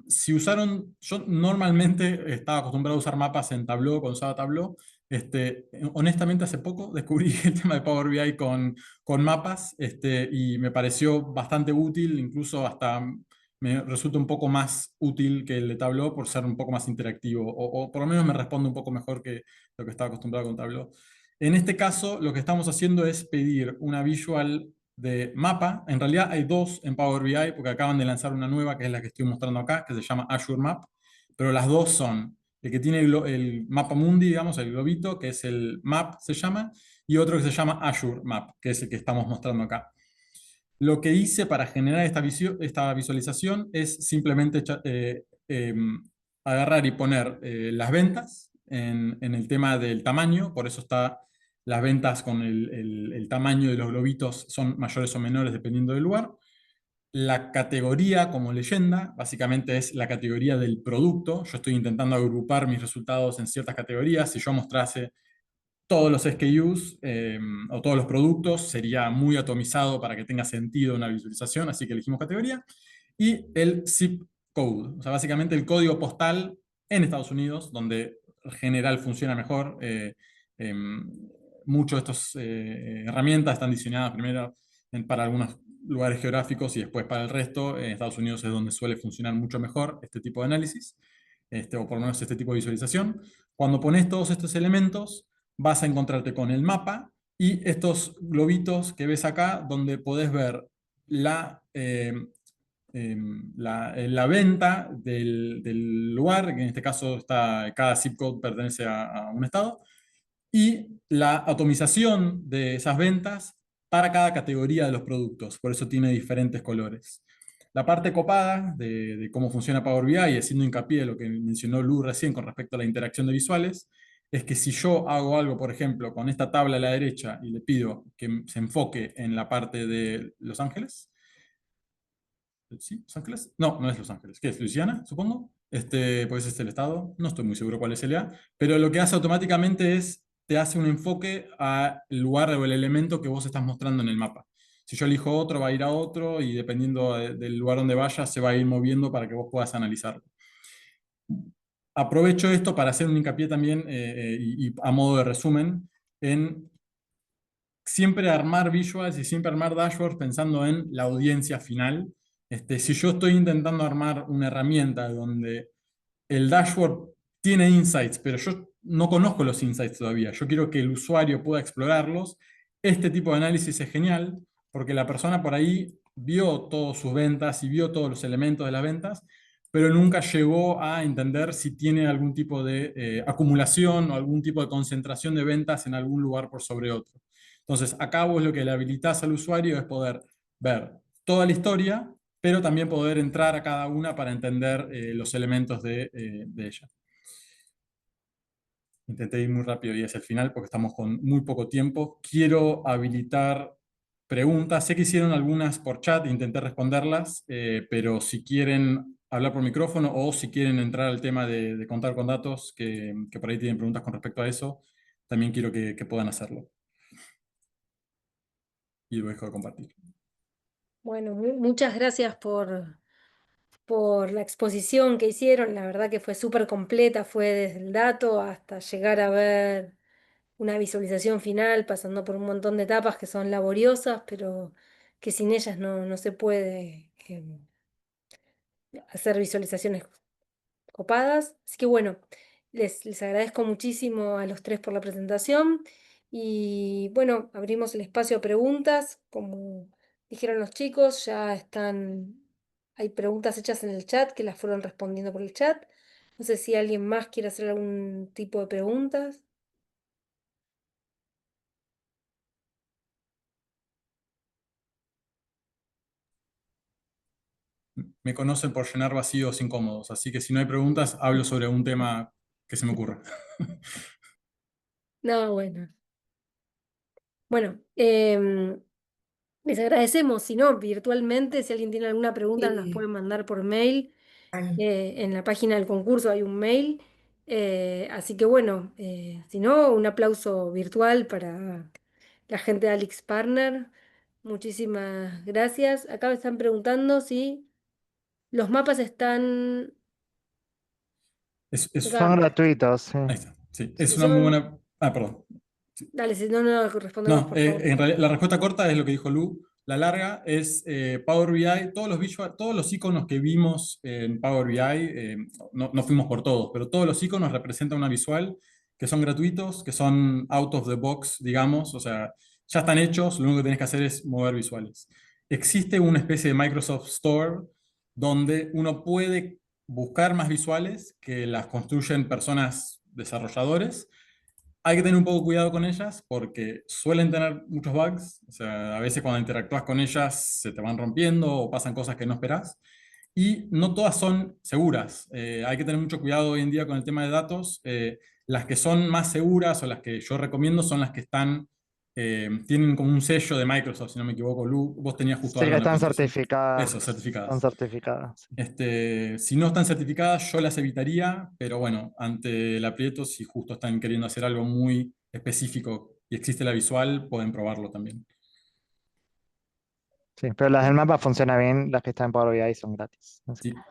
Si usaron, yo normalmente estaba acostumbrado a usar mapas en Tableau, cuando usaba Tableau. Honestamente hace poco descubrí el tema de Power BI con mapas, y me pareció bastante útil, incluso hasta me resulta un poco más útil que el de Tableau por ser un poco más interactivo, o por lo menos me responde un poco mejor que lo que estaba acostumbrado con Tableau. En este caso, lo que estamos haciendo es pedir una visual de mapa. En realidad hay dos en Power BI, porque acaban de lanzar una nueva, que es la que estoy mostrando acá, que se llama Azure Map, pero las dos son el que tiene el mapa mundi, digamos, el globito, que es el map, se llama, y otro que se llama Azure Map, que es el que estamos mostrando acá. Lo que hice para generar esta visualización es simplemente agarrar y poner las ventas en el tema del tamaño, por eso está las ventas con el tamaño de los globitos son mayores o menores dependiendo del lugar. La categoría como leyenda, básicamente es la categoría del producto. Yo estoy intentando agrupar mis resultados en ciertas categorías. Si yo mostrase todos los SKUs o todos los productos, sería muy atomizado para que tenga sentido una visualización, así que elegimos categoría. Y el zip code, o sea, básicamente el código postal en Estados Unidos, donde en general funciona mejor. Muchas de estas herramientas están diseñadas primero para algunos lugares geográficos y después para el resto. En Estados Unidos es donde suele funcionar mucho mejor este tipo de análisis, o por lo menos este tipo de visualización. Cuando pones todos estos elementos, vas a encontrarte con el mapa y estos globitos que ves acá, donde podés ver la venta del lugar, que en este caso cada zip code pertenece a un estado, y la atomización de esas ventas para cada categoría de los productos, por eso tiene diferentes colores. La parte copada de cómo funciona Power BI, y haciendo hincapié en lo que mencionó Lu recién con respecto a la interacción de visuales, es que si yo hago algo, por ejemplo, con esta tabla a la derecha y le pido que se enfoque en la parte de Los Ángeles, ¿sí? ¿Los Ángeles? No, no es Los Ángeles. ¿Qué es? ¿Luisiana, supongo? Pues es el estado. No estoy muy seguro cuál es el A. Pero lo que hace automáticamente es, te hace un enfoque al lugar o el elemento que vos estás mostrando en el mapa. Si yo elijo otro, va a ir a otro y dependiendo del lugar donde vaya, se va a ir moviendo para que vos puedas analizarlo. Aprovecho esto para hacer un hincapié también, y a modo de resumen, en siempre armar visuals y siempre armar dashboards pensando en la audiencia final. Si yo estoy intentando armar una herramienta donde el dashboard tiene insights, pero yo no conozco los insights todavía, yo quiero que el usuario pueda explorarlos, este tipo de análisis es genial, porque la persona por ahí vio todas sus ventas y vio todos los elementos de las ventas, pero nunca llegó a entender si tiene algún tipo de acumulación o algún tipo de concentración de ventas en algún lugar por sobre otro. Entonces, acá vos lo que le habilitás al usuario es poder ver toda la historia, pero también poder entrar a cada una para entender los elementos de ella. Intenté ir muy rápido y hacia el final porque estamos con muy poco tiempo. Quiero habilitar preguntas. Sé que hicieron algunas por chat, intenté responderlas, pero si quieren hablar por micrófono o si quieren entrar al tema de contar con datos, que por ahí tienen preguntas con respecto a eso, también quiero que puedan hacerlo. Y lo dejo de compartir. Bueno, muchas gracias por la exposición que hicieron. La verdad que fue súper completa, fue desde el dato hasta llegar a ver una visualización final, pasando por un montón de etapas que son laboriosas, pero que sin ellas no se puede hacer visualizaciones copadas. Así que bueno, les agradezco muchísimo a los tres por la presentación y bueno, abrimos el espacio a preguntas. Como dijeron los chicos, hay preguntas hechas en el chat que las fueron respondiendo por el chat. No sé si alguien más quiere hacer algún tipo de preguntas. Me conocen por llenar vacíos incómodos, así que si no hay preguntas, hablo sobre un tema que se me ocurra. No, bueno. Bueno, les agradecemos, si no, virtualmente, si alguien tiene alguna pregunta, nos las Sí, pueden mandar por mail. al- En la página del concurso hay un mail. Así que bueno, si no, un aplauso virtual para la gente de Alex Partner. Muchísimas gracias. Acá me están preguntando si los mapas están Son acá. gratuitos, sí. Ahí está. Sí, es Si una muy son, buena. Ah, perdón. Sí. dale, si no, no, respondenos No, por favor. en realidad la respuesta corta es lo que dijo Lu. La larga es Power BI, todos los iconos que vimos en Power BI, no fuimos por todos, pero todos los iconos representan una visual que son gratuitos, que son out of the box, digamos, o sea, ya están hechos, lo único que tenés que hacer es mover visuales. Existe una especie de Microsoft Store donde uno puede buscar más visuales que las construyen personas desarrolladores. Hay que tener un poco cuidado con ellas porque suelen tener muchos bugs. O sea, a veces cuando interactúas con ellas se te van rompiendo o pasan cosas que no esperás. Y no todas son seguras. Hay que tener mucho cuidado hoy en día con el tema de datos. Las que son más seguras o las que yo recomiendo son las que tienen como un sello de Microsoft, si no me equivoco. Lu, vos tenías justo Sí, algo que en la están presentación. certificadas. Eso, Están certificadas. certificadas. Si no están certificadas, yo las evitaría, pero bueno, ante el aprieto, si justo están queriendo hacer algo muy específico y existe la visual, pueden probarlo también. Sí, pero las del mapa funcionan bien, las que están en Power BI son gratis. Así que, Sí.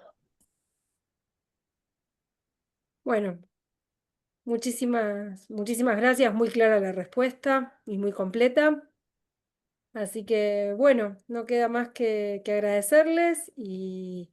Bueno, muchísimas gracias, muy clara la respuesta y muy completa. Así que bueno, no queda más que agradecerles y